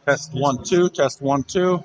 Test 1 2. Test 1 2.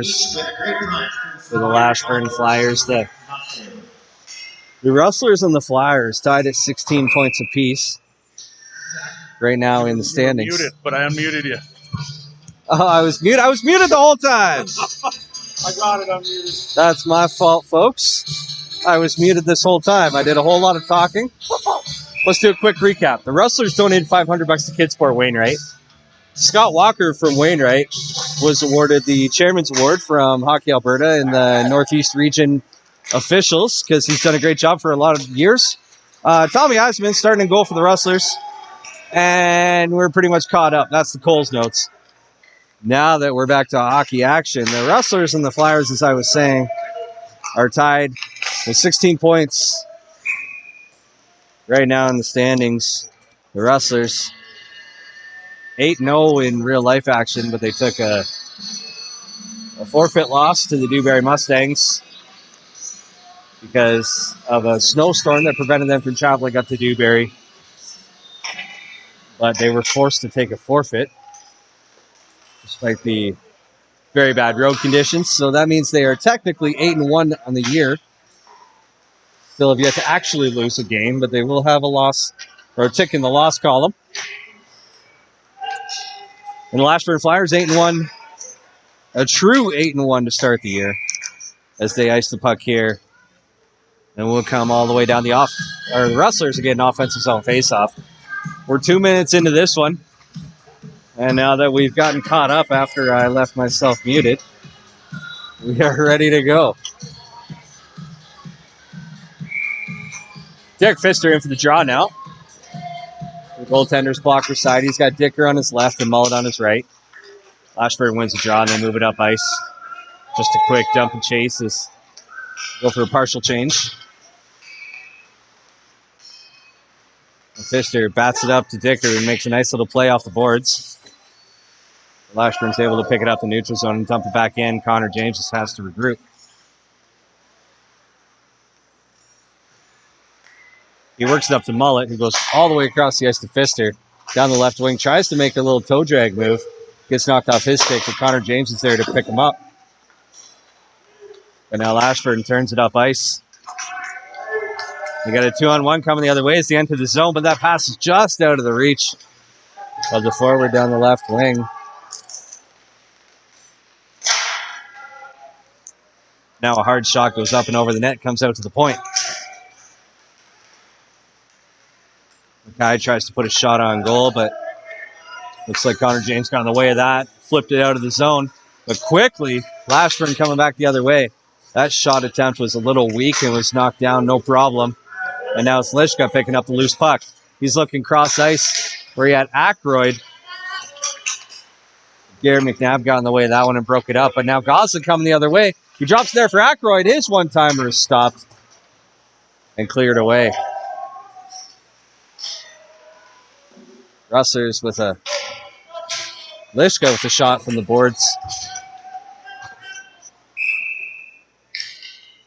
For the Lashburn Flyers. The Rustlers and the Flyers tied at 16 points apiece right now in the standings. Muted, but I unmuted you. Oh, I was muted. I was muted the whole time. I got it unmuted. That's my fault, folks. I was muted this whole time. I did a whole lot of talking. Let's do a quick recap. The Rustlers donated $500 to Kidsport Wainwright. Scott Walker from Wainwright was awarded the Chairman's Award from Hockey Alberta and the Northeast Region officials because he's done a great job for a lot of years. Tommy Eisman starting in goal for the Rustlers. And we're pretty much caught up. That's the Coles notes. Now that we're back to hockey action, the Rustlers and the Flyers, as I was saying, are tied with 16 points right now in the standings. The Rustlers 8-0 in real life action, but they took a forfeit loss to the Dewberry Mustangs because of a snowstorm that prevented them from traveling up to Dewberry. But they were forced to take a forfeit despite the very bad road conditions. So that means they are technically 8-1 on the year. Still have yet to actually lose a game, but they will have a loss or a tick in the loss column. And the Lashburn Flyers 8-1, a true 8-1 to start the year as they ice the puck here. And we'll come all the way down the Rustlers again, offensive zone faceoff. We're 2 minutes into this one. And now that we've gotten caught up after I left myself muted, we are ready to go. Derek Pfister in for the draw now. The goaltender's blocker side. He's got Dicker on his left and Mullet on his right. Lashburn wins the draw and they move it up ice. Just a quick dump and chase as go for a partial change. And Pfister bats it up to Dicker and makes a nice little play off the boards. Lashburn's able to pick it up in the neutral zone and dump it back in. Connor James just has to regroup. He works it up to Mullet, who goes all the way across the ice to Pfister. Down the left wing, tries to make a little toe drag move. Gets knocked off his stick, but Connor James is there to pick him up. But now Lashburn turns it up ice. We got a 2-on-1 coming the other way as they enter the zone, but that pass is just out of the reach of the forward down the left wing. Now a hard shot goes up and over the net, comes out to the point. Mackay tries to put a shot on goal, but looks like Connor James got in the way of that. Flipped it out of the zone. But quickly, Lashburn coming back the other way. That shot attempt was a little weak and was knocked down, no problem. And now it's Lishka picking up the loose puck. He's looking cross ice where he had Aykroyd. Garrett McNabb got in the way of that one and broke it up. But now Gosling coming the other way. He drops there for Aykroyd. His one-timer is stopped and cleared away. Rustlers with a Lishka with a shot from the boards.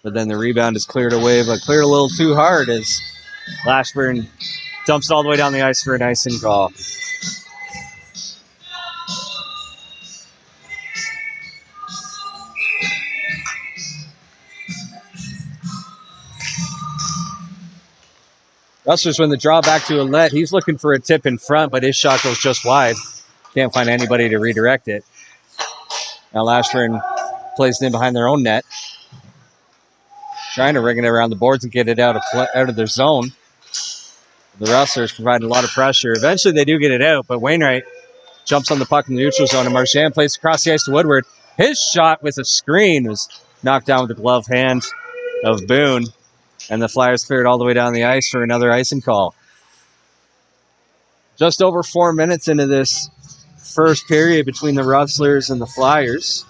But then the rebound is cleared away, but cleared a little too hard as Lashburn dumps it all the way down the ice for an icing call. Rustlers win the draw back to Ouellette. He's looking for a tip in front, but his shot goes just wide. Can't find anybody to redirect it. Now Lashburn plays it in behind their own net. Trying to ring it around the boards and get it out of their zone. The Rustlers provide a lot of pressure. Eventually they do get it out, but Wainwright jumps on the puck in the neutral zone, and Marchand plays across the ice to Woodward. His shot with a screen was knocked down with the glove hand of Boone. And the Flyers cleared all the way down the ice for another icing call. Just over 4 minutes into this first period between the Rustlers and the Flyers.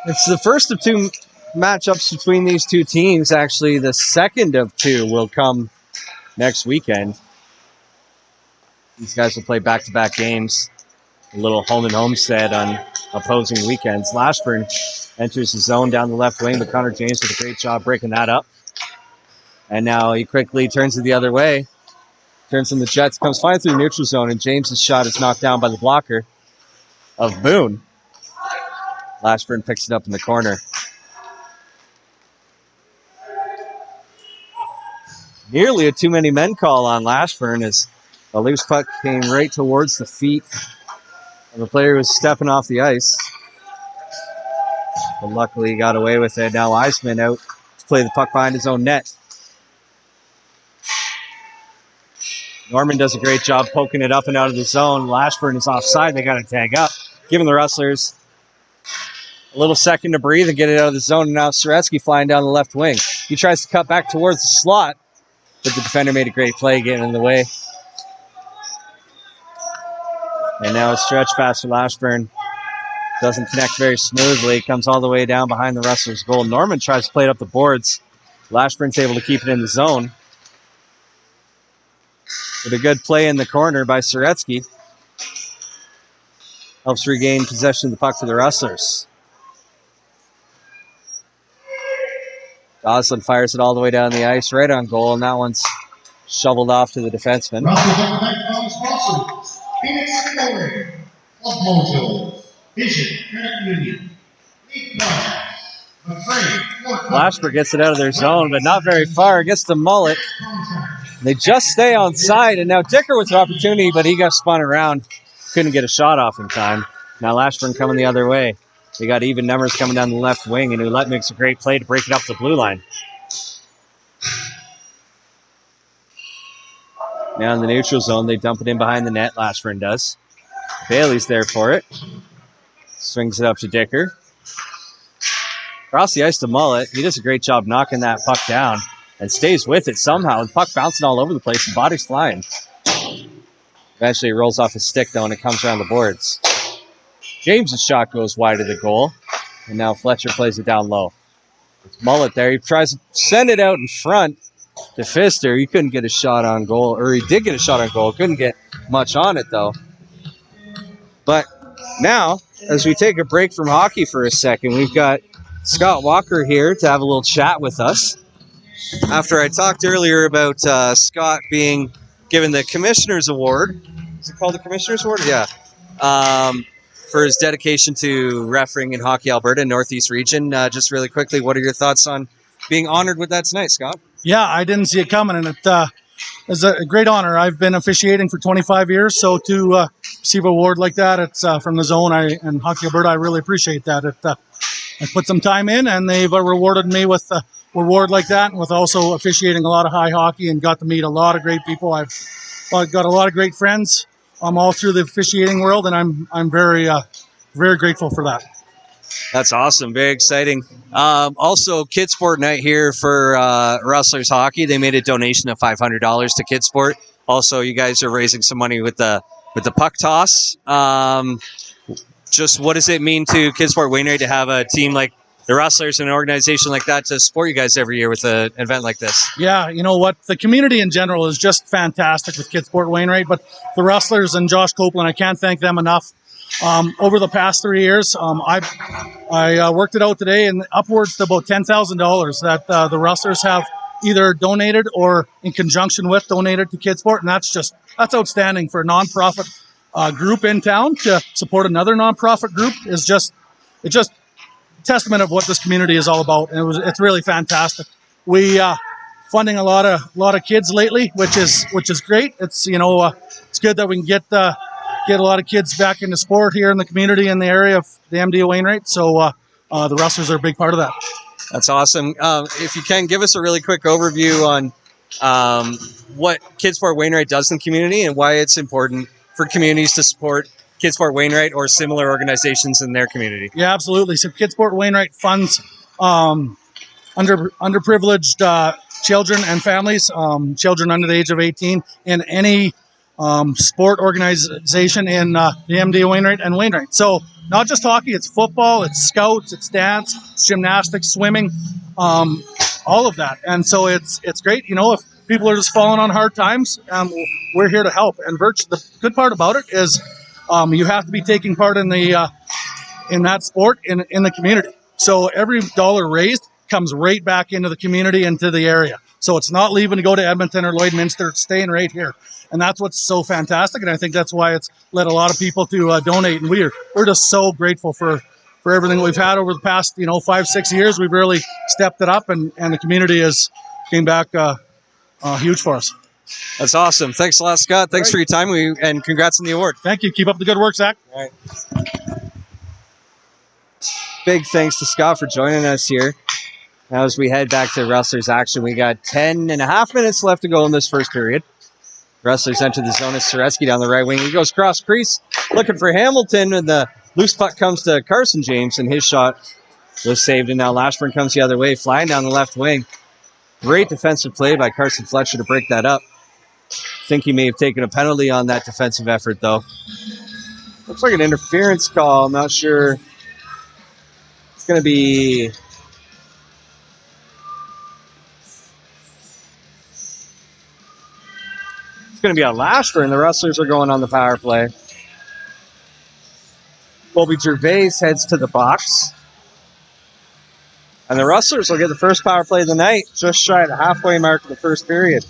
It's the first of two matchups between these two teams. Actually, the second of two will come next weekend. These guys will play back-to-back games. A little home and homestead on opposing weekends. Lashburn Enters the zone down the left wing, but Connor James did a great job breaking that up. And now he quickly turns it the other way. Turns from the Jets, comes flying through the neutral zone, and James's shot is knocked down by the blocker of Boone. Lashburn picks it up in the corner. Nearly a too many men call on Lashburn as a loose puck came right towards the feet and the player was stepping off the ice. But luckily he got away with it. Now Eisman out to play the puck behind his own net. Norman does a great job poking it up and out of the zone. Lashburn is offside. They got to tag up, giving the Rustlers a little second to breathe and get it out of the zone. And now Soretsky flying down the left wing. He tries to cut back towards the slot, but the defender made a great play getting in the way. And now a stretch pass for Lashburn. Doesn't connect very smoothly. Comes all the way down behind the Rustlers' goal. Norman tries to play it up the boards. Lashburn's able to keep it in the zone. With a good play in the corner by Soretsky. Helps regain possession of the puck for the Rustlers. Goslin fires it all the way down the ice, right on goal, and that one's shoveled off to the defenseman. Lashburn gets it out of their zone, but not very far. Gets the mullet. They just stay on side, and now Dicker with an opportunity, but he got spun around. Couldn't get a shot off in time. Now Lashburn coming the other way. They got even numbers coming down the left wing, and Ouellette makes a great play to break it up the blue line. Now in the neutral zone, they dump it in behind the net. Lashburn does. Bailey's there for it. Swings it up to Dicker. Across the ice to Mullet. He does a great job knocking that puck down and stays with it somehow. The puck bouncing all over the place and body's flying. Eventually it rolls off his stick though and it comes around the boards. James's shot goes wide of the goal. And now Fletcher plays it down low. It's Mullet there. He tries to send it out in front to Pfister. He couldn't get a shot on goal. Or he did get a shot on goal. Couldn't get much on it though. But now, as we take a break from hockey for a second, we've got Scott Walker here to have a little chat with us. After I talked earlier about Scott being given the Commissioner's Award. Is it called the Commissioner's Award? Yeah. For his dedication to refereeing in Hockey Alberta, Northeast region. Just really quickly, what are your thoughts on being honored with that tonight, Scott? Yeah, I didn't see it coming, and it is a great honor. I've been officiating for 25 years, so to receive an award like that, it's from the zone and Hockey Alberta, I really appreciate that. I put some time in, and they've rewarded me with a reward like that, and with also officiating a lot of high hockey and got to meet a lot of great people. I've got a lot of great friends all through the officiating world, and I'm very grateful for that. That's awesome. Very exciting. Also, Kidsport night here for Rustlers Hockey. They made a donation of $500 to Kidsport. Also, you guys are raising some money with the puck toss. Just what does it mean to Kidsport Wainwright to have a team like the Rustlers and an organization like that to support you guys every year with an event like this? Yeah, you know what? The community in general is just fantastic with Kidsport Wainwright, but the Rustlers and Josh Copeland, I can't thank them enough. Over the past 3 years, I worked it out today, and upwards to about $10,000 that the Rustlers have either donated or in conjunction with donated to Kidsport, and that's outstanding for a nonprofit group in town to support another nonprofit group. It's just a testament of what this community is all about, and it's really fantastic. We funding a lot of kids lately, which is great. It's it's good that we can get a lot of kids back into sport here in the community in the area of the MD Wainwright. So the Rustlers are a big part of that. That's awesome. If you can, give us a really quick overview on what Kidsport Wainwright does in the community and why it's important for communities to support Kidsport Wainwright or similar organizations in their community. Yeah, absolutely. So Kidsport Wainwright funds underprivileged children and families, children under the age of 18, in any sport organization in the MD Wainwright and Wainwright. So not just hockey, it's football, it's scouts, it's dance, it's gymnastics, swimming, all of that. And so it's great. If people are just falling on hard times, we're here to help. And the good part about it is you have to be taking part in that sport in the community. So every dollar raised comes right back into the community, into the area. So it's not leaving to go to Edmonton or Lloydminster. It's staying right here. And that's what's so fantastic. And I think that's why it's led a lot of people to donate. And we're just so grateful for everything we've had over the past, 5-6 years. We've really stepped it up, and the community has came back huge for us. That's awesome. Thanks a lot, Scott. Thanks for your time, and congrats on the award. Thank you. Keep up the good work, Zach. All right. Big thanks to Scott for joining us here. Now as we head back to Rustlers action, we got 10.5 minutes left to go in this first period. Rustlers enter the zone as Soretsky down the right wing. He goes cross crease, looking for Hamilton, and the loose puck comes to Carson James, and his shot was saved. And now Lashburn comes the other way, flying down the left wing. Great defensive play by Carson Fletcher to break that up. I think he may have taken a penalty on that defensive effort, though. Looks like an interference call. I'm not sure. It's going to be... It's going to be a Lashburn. The Rustlers are going on the power play. Colby Gervais heads to the box. And the Rustlers will get the first power play of the night, just shy of the halfway mark of the first period.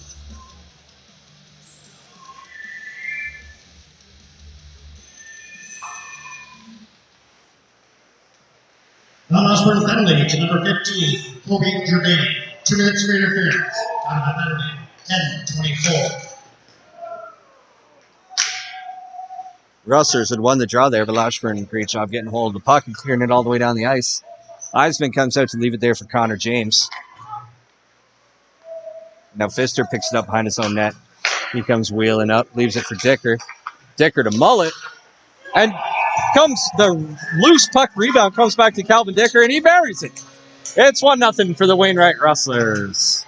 Lashburn penalty to number 15, Colby Gervais. 2 minutes for interference. Out of the penalty, 10-24. Rustlers had won the draw there, but Lashburn did a great job getting hold of the puck and clearing it all the way down the ice. Eisman comes out to leave it there for Connor James. Now Pfister picks it up behind his own net. He comes wheeling up, leaves it for Dicker. Dicker to Mullet. And comes the loose puck rebound, comes back to Calvin Dicker, and he buries it. It's 1-0 for the Wainwright Rustlers.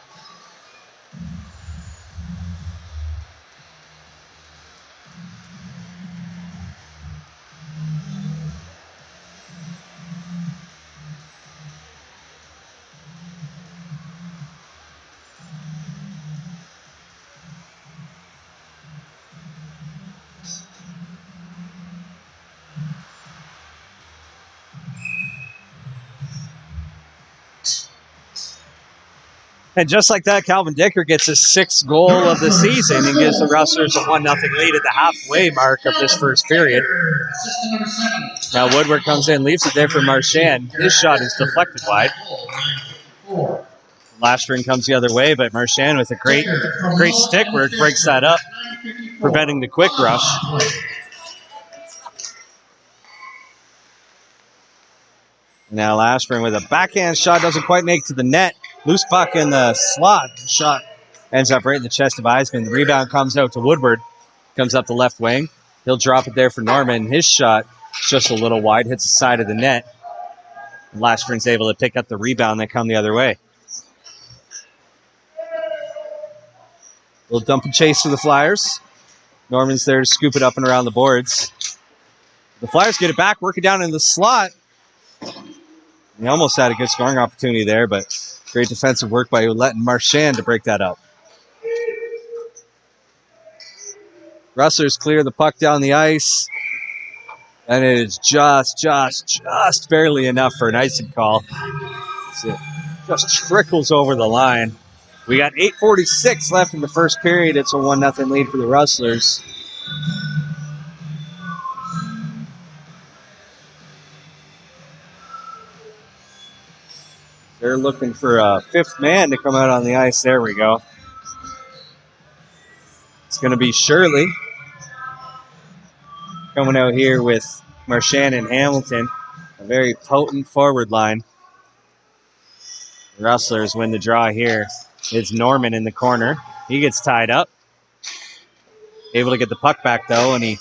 And just like that, Calvin Dicker gets his 6th goal of the season and gives the Rustlers a 1-0 lead at the halfway mark of this first period. Now Woodward comes in, leaves it there for Marchand. His shot is deflected wide. Lashburn comes the other way, but Marchand with a great stick work breaks that up, preventing the quick rush. Now Lashburn with a backhand shot, doesn't quite make to the net. Loose puck in the slot. The shot ends up right in the chest of Eisman. The rebound comes out to Woodward. Comes up the left wing. He'll drop it there for Norman. His shot is just a little wide. Hits the side of the net. Lashburn's able to pick up the rebound that come the other way. Little dump and chase for the Flyers. Norman's there to scoop it up and around the boards. The Flyers get it back, work it down in the slot. He almost had a good scoring opportunity there, but great defensive work by Ouellette and Marchand to break that up. Rustlers clear the puck down the ice, and it is just barely enough for an icing call. It just trickles over the line. We got 8:46 left in the first period. It's a 1-0 lead for the Rustlers. They're looking for a 5th man to come out on the ice. There we go. It's going to be Shirley coming out here with Marchand and Hamilton. A very potent forward line. The Rustlers win the draw here. It's Norman in the corner. He gets tied up. Able to get the puck back, though, and he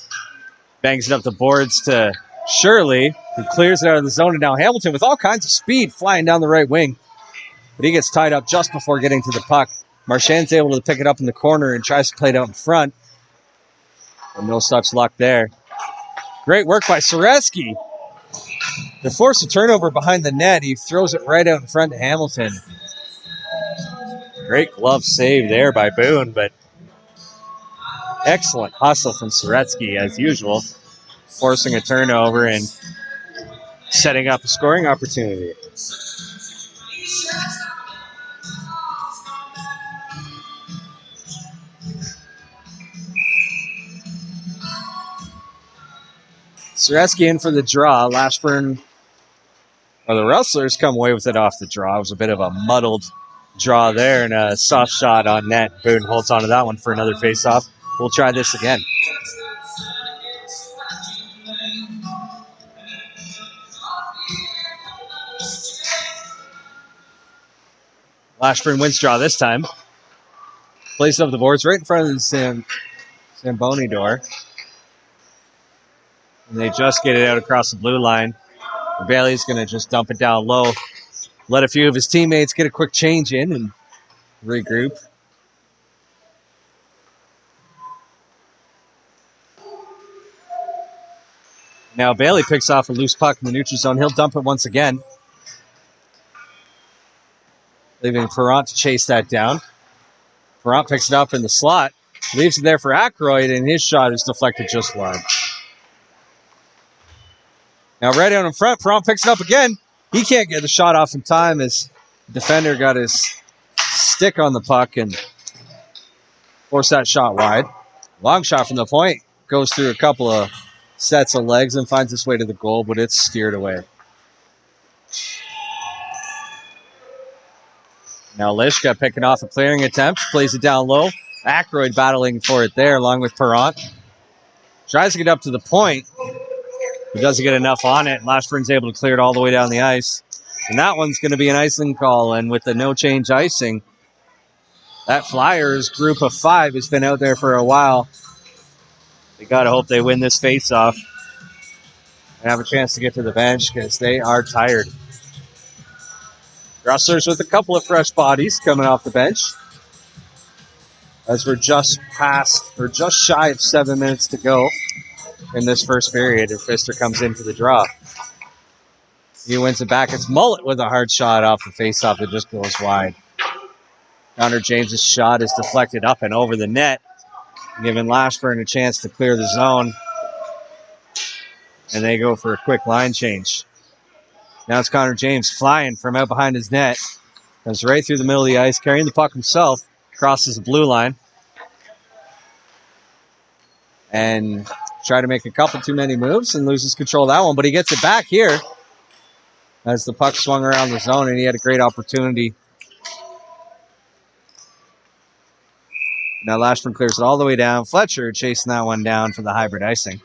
bangs it up the boards to Shirley, who clears it out of the zone. And now Hamilton with all kinds of speed flying down the right wing. But he gets tied up just before getting to the puck. Marchand's able to pick it up in the corner and tries to play it out in front. And no such luck there. Great work by Soretsky. To force a turnover behind the net, he throws it right out in front to Hamilton. Great glove save there by Boone, but excellent hustle from Soretsky as usual. Forcing a turnover, and setting up a scoring opportunity. Sureski in for the draw. Lashburn, or the Rustlers, come away with it off the draw. It was a bit of a muddled draw there, and a soft shot on net. Boone holds on to that one for another face-off. We'll try this again. Lashburn wins draw this time. Plays up the boards right in front of the Zamboni door. And they just get it out across the blue line. Bailey's going to just dump it down low. Let a few of his teammates get a quick change in and regroup. Now Bailey picks off a loose puck in the neutral zone. He'll dump it once again, leaving Perrant to chase that down. Perrant picks it up in the slot, leaves it there for Aykroyd, and his shot is deflected just wide. Now right out in front, Perrant picks it up again. He can't get the shot off in time as the defender got his stick on the puck and forced that shot wide. Long shot from the point, goes through a couple of sets of legs and finds its way to the goal, but it's steered away. Now Lishka picking off a clearing attempt, plays it down low. Aykroyd battling for it there along with Perrant. Tries to get up to the point. He doesn't get enough on it. Lashburn's able to clear it all the way down the ice. And that one's going to be an icing call. And with the no-change icing, that Flyers group of 5 has been out there for a while. They got to hope they win this face-off and have a chance to get to the bench because they are tired. Rustlers with a couple of fresh bodies coming off the bench. As we're just shy of 7 minutes to go in this first period, and Pfister comes in for the draw. He wins it back. It's Mullet with a hard shot off the face-off that just goes wide. Connor James's shot is deflected up and over the net, giving Lashburn a chance to clear the zone. And they go for a quick line change. Now it's Connor James flying from out behind his net. Comes right through the middle of the ice, carrying the puck himself, crosses the blue line. And try to make a couple too many moves and loses control of that one, but he gets it back here as the puck swung around the zone, and he had a great opportunity. Now Lashburn clears it all the way down. Fletcher chasing that one down for the hybrid icing.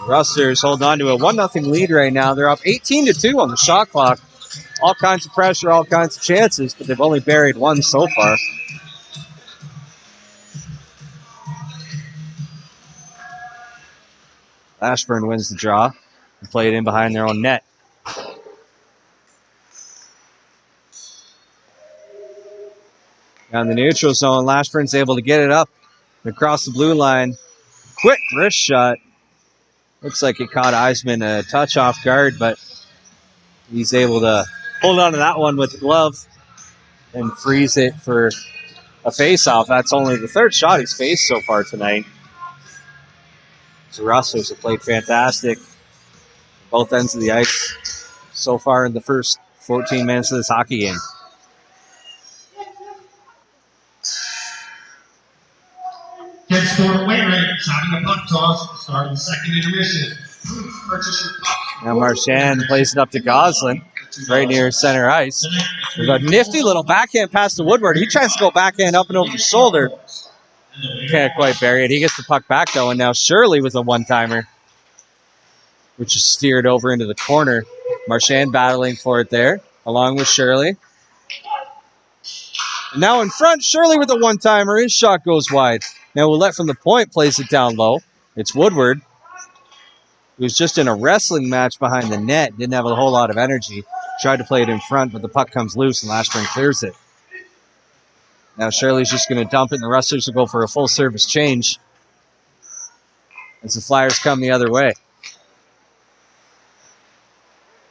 Rustlers hold on to a 1-0 lead right now. They're up 18-2 on the shot clock. All kinds of pressure, all kinds of chances, but they've only buried one so far. Lashburn wins the draw and play it in behind their own net. Down the neutral zone, Lashburn's able to get it up across the blue line. Quick wrist shot. Looks like it caught Eisman a touch off guard, but he's able to hold on to that one with the glove and freeze it for a face-off. That's only the third shot he's faced so far tonight. So Rustlers have played fantastic both ends of the ice so far in the first 14 minutes of this hockey game. Kids Sport Wainwright having a puck toss, starting the second intermission. Purchase your puck. Now Marchand plays it up to Goslin, right near center ice. There's a nifty little backhand pass to Woodward. He tries to go backhand up and over the shoulder. Can't quite bury it. He gets the puck back, though, and now Shirley with a one-timer, which is steered over into the corner. Marchand battling for it there, along with Shirley. And now in front, Shirley with a one-timer. His shot goes wide. Now Ouellette from the point plays it down low. It's Woodward, who's just in a wrestling match behind the net. Didn't have a whole lot of energy. Tried to play it in front, but the puck comes loose, and Lashburn clears it. Now Shirley's just going to dump it, and the Rustlers will go for a full-service change as the Flyers come the other way.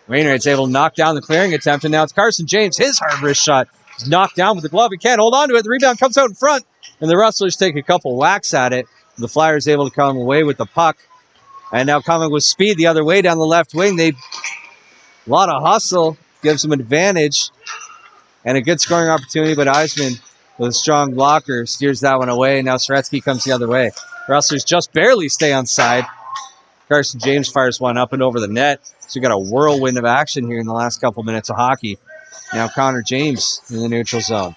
Wainwright's able to knock down the clearing attempt, and now it's Carson James. His hard wrist shot is knocked down with the glove. He can't hold on to it. The rebound comes out in front, and the Rustlers take a couple whacks at it. The Flyers able to come away with the puck And now coming with speed the other way down the left wing. A lot of hustle gives them an advantage and a good scoring opportunity, but Eisman with a strong blocker steers that one away. Now Soretsky comes the other way. Rustlers just barely stay on side. Carson James fires one up and over the net. So we got a whirlwind of action here in the last couple minutes of hockey. Now Connor James in the neutral zone.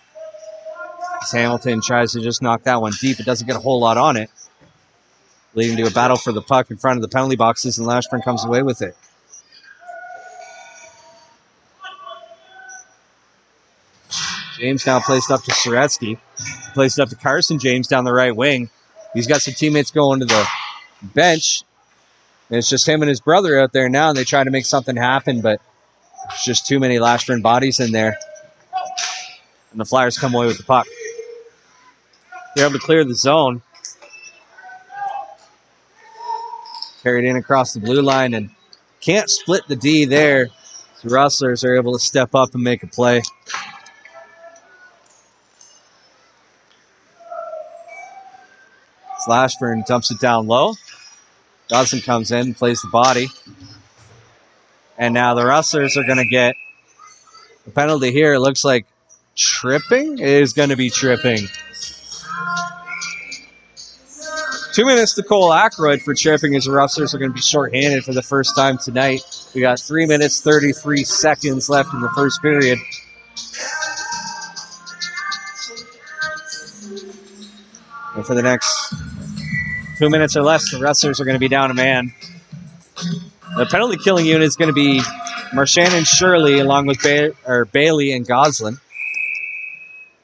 As Hamilton tries to just knock that one deep. It doesn't get a whole lot on it, leading to a battle for the puck in front of the penalty boxes, and Lashburn comes away with it. James now placed up to Soretsky. Placed up to Carson James down the right wing. He's got some teammates going to the bench. And it's just him and his brother out there now, and they try to make something happen, but there's just too many Lashburn bodies in there. And the Flyers come away with the puck. They're able to clear the zone. Carried in across the blue line and can't split the D there. The Rustlers are able to step up and make a play. Lashburn dumps it down low. Dawson comes in and plays the body. And now the Rustlers are going to get a penalty here. It looks like tripping. It is going to be tripping. 2 minutes to Cole Ackroyd for tripping, as the Rustlers are going to be shorthanded for the first time tonight. We got 3 minutes, 33 seconds left in the first period. And for the next 2 minutes or less, the Rustlers are going to be down a man. The penalty killing unit is going to be Marchand and Shirley, along with Bailey and Goslin.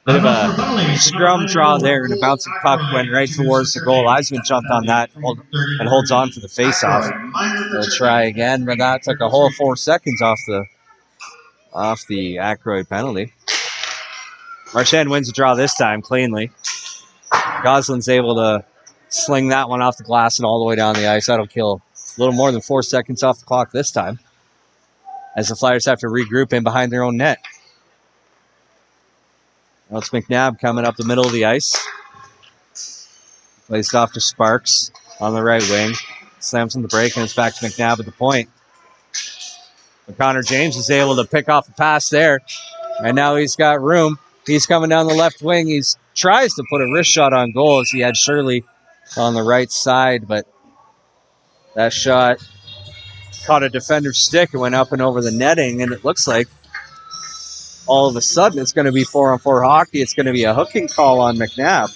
Bit of a scrum draw there, and a bouncing puck went right towards the goal. Eisman jumped on that and holds on for the faceoff. They'll try again, but that took a whole 4 seconds off the Ackroyd penalty. Marchand wins the draw this time cleanly. Goslin's able to sling that one off the glass and all the way down the ice. That'll kill a little more than 4 seconds off the clock this time, as the Flyers have to regroup in behind their own net. Now it's McNabb coming up the middle of the ice. Placed off to Sparks on the right wing. Slams on the break, and it's back to McNabb at the point. But Connor James is able to pick off the pass there, and now he's got room. He's coming down the left wing. He tries to put a wrist shot on goal as he had Shirley on the right side, but that shot caught a defender's stick and went up and over the netting, and it looks like all of a sudden it's going to be 4-on-4 hockey. It's going to be a hooking call on McNabb,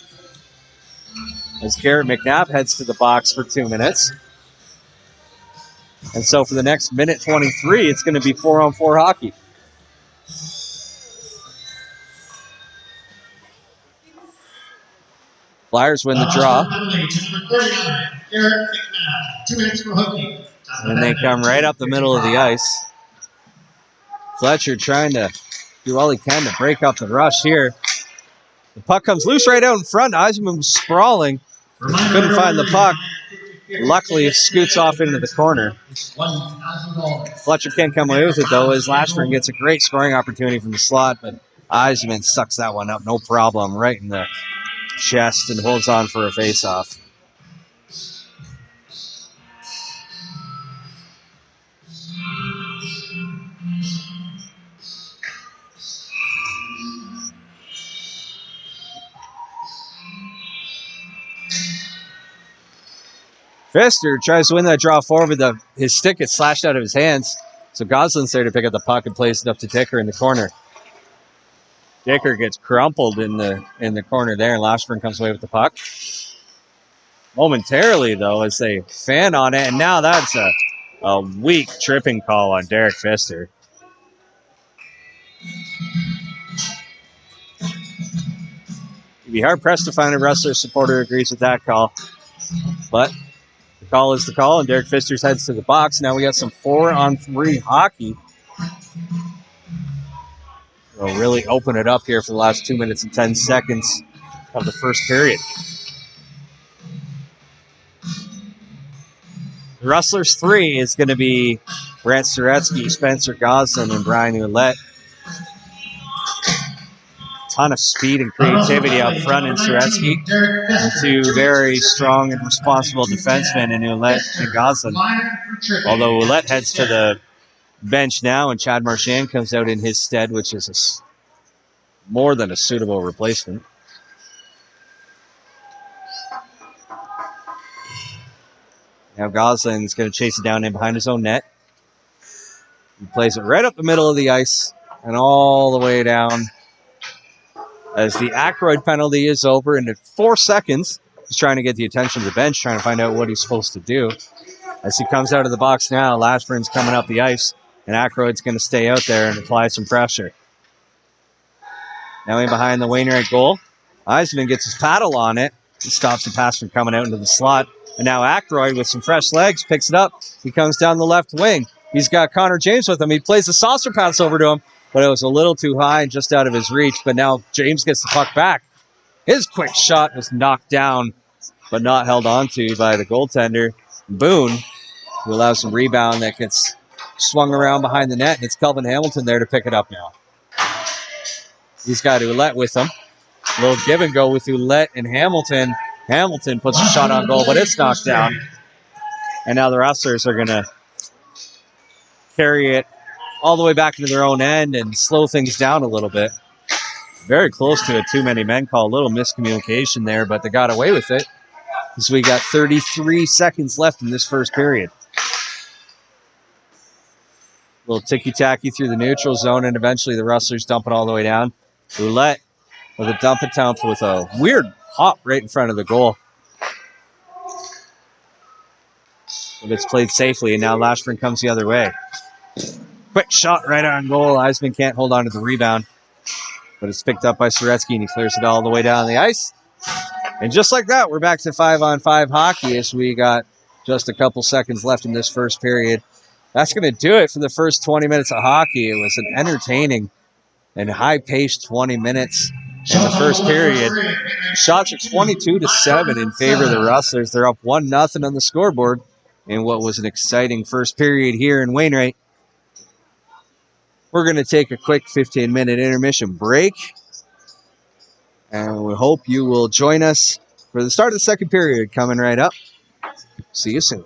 as Garrett McNabb heads to the box for 2 minutes. And so for the next minute 23, it's going to be 4-on-4 hockey. Flyers win the draw. And they come right up the middle of the ice. Fletcher trying to do all he can to break up the rush here. The puck comes loose right out in front. Eisman was sprawling. Couldn't find the puck. Luckily, it scoots off into the corner. Fletcher can't come away with it, though, as Lashburn gets a great scoring opportunity from the slot, but Eisman sucks that one up, no problem, right in the chest, and holds on for a face-off. Pfister tries to win that draw forward, but his stick gets slashed out of his hands. So Goslin's there to pick up the puck and plays it up to Dicker in the corner. Dicker gets crumpled in the corner there, and Lashburn comes away with the puck. Momentarily, though, as they fan on it, and now that's a weak tripping call on Derek Pfister. You'd be hard-pressed to find a Rustlers supporter who agrees with that call. But the call is the call, and Derek Pfister heads to the box. Now we got some 4-on-3 hockey. We'll really open it up here for the last 2 minutes and 10 seconds of the first period. The Rustlers 3 is going to be Brant Soretsky, Spencer Goslin, and Brian Ouellette. ton of speed and creativity up front in Soretsky, and two very strong and responsible defensemen in Ouellette and Goslin. Although Ouellette heads to the bench now, and Chad Marchand comes out in his stead, which is more than a suitable replacement. Now Goslin's going to chase it down in behind his own net. He plays it right up the middle of the ice and all the way down as the Ackroyd penalty is over. And in 4 seconds, he's trying to get the attention of the bench, trying to find out what he's supposed to do. As he comes out of the box now, Lashburn's coming up the ice, and Ackroyd's going to stay out there and apply some pressure. Now in behind the Wainwright goal. Eisman gets his paddle on it. He stops the pass from coming out into the slot. And now Ackroyd with some fresh legs picks it up. He comes down the left wing. He's got Connor James with him. He plays the saucer pass over to him, but it was a little too high and just out of his reach. But now James gets the puck back. His quick shot was knocked down, but not held onto by the goaltender, Boone, who allows some rebound that gets swung around behind the net. And it's Kelvin Hamilton there to pick it up now. He's got Ouellette with him. A little give and go with Ouellette and Hamilton. Hamilton puts a shot on goal, but it's knocked down. And now the Rustlers are going to carry it all the way back into their own end and slow things down a little bit. Very close to a too-many-men call. A little miscommunication there, but they got away with it. As we got 33 seconds left in this first period. A little ticky-tacky through the neutral zone, and eventually the Rustlers dump it all the way down. Ouellette with a dump attempt with a weird hop right in front of the goal. But it's played safely, and now Lashburn comes the other way. Quick shot right on goal. Eisman can't hold on to the rebound, but it's picked up by Soretsky, and he clears it all the way down the ice. And just like that, we're back to 5-on-5 hockey as we got just a couple seconds left in this first period. That's going to do it for the first 20 minutes of hockey. It was an entertaining and high-paced 20 minutes in the first period. Shots are 22-7 in favor of the Rustlers. They're up 1-0 on the scoreboard in what was an exciting first period here in Wainwright. We're going to take a quick 15-minute intermission break, and we hope you will join us for the start of the second period coming right up. See you soon.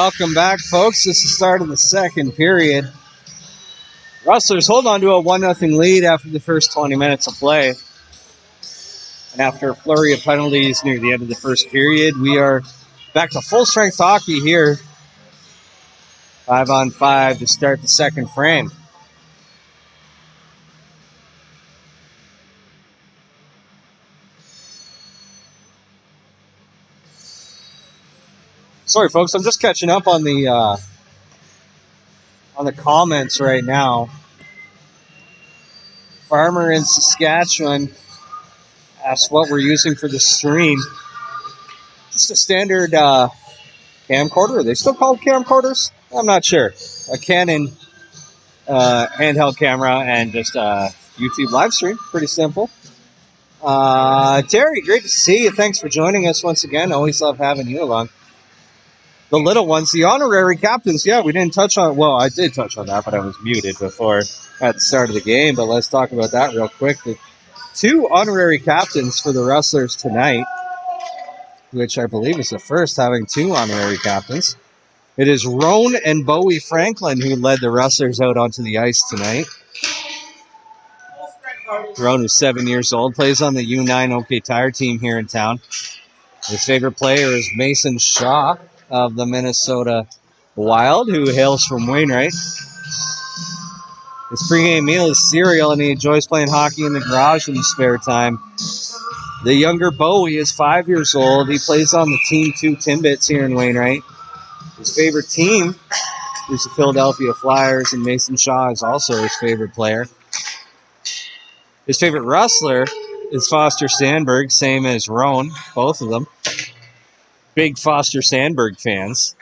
welcome back, folks. This is the start of the second period. Rustlers hold on to a 1-0 lead after the first 20 minutes of play. And after a flurry of penalties near the end of the first period, we are back to full-strength hockey here. 5-on-5 to start the second frame. Sorry, folks, I'm just catching up on the comments right now. Farmer in Saskatchewan asked what we're using for the stream. Just a standard camcorder. Are they still called camcorders? I'm not sure. A Canon handheld camera and just a YouTube live stream. Pretty simple. Terry, great to see you. Thanks for joining us once again. Always love having you along. The little ones, the honorary captains. Yeah, we didn't touch on. Well, I did touch on that, but I was muted before at the start of the game. But let's talk about that real quick. The 2 honorary captains for the Rustlers tonight, which I believe is the first having 2 honorary captains. It is Roan and Bowie Franklin who led the Rustlers out onto the ice tonight. Roan is 7 years old, plays on the U9 OK Tire team here in town. His favorite player is Mason Shaw of the Minnesota Wild, who hails from Wainwright. His pregame meal is cereal, and he enjoys playing hockey in the garage in his spare time. The younger Bowie is 5 years old. He plays on the Team 2 Timbits here in Wainwright. His favorite team is the Philadelphia Flyers, and Mason Shaw is also his favorite player. His favorite Rustler is Foster Sandberg, same as Roan, both of them. Big Foster Sandberg fans.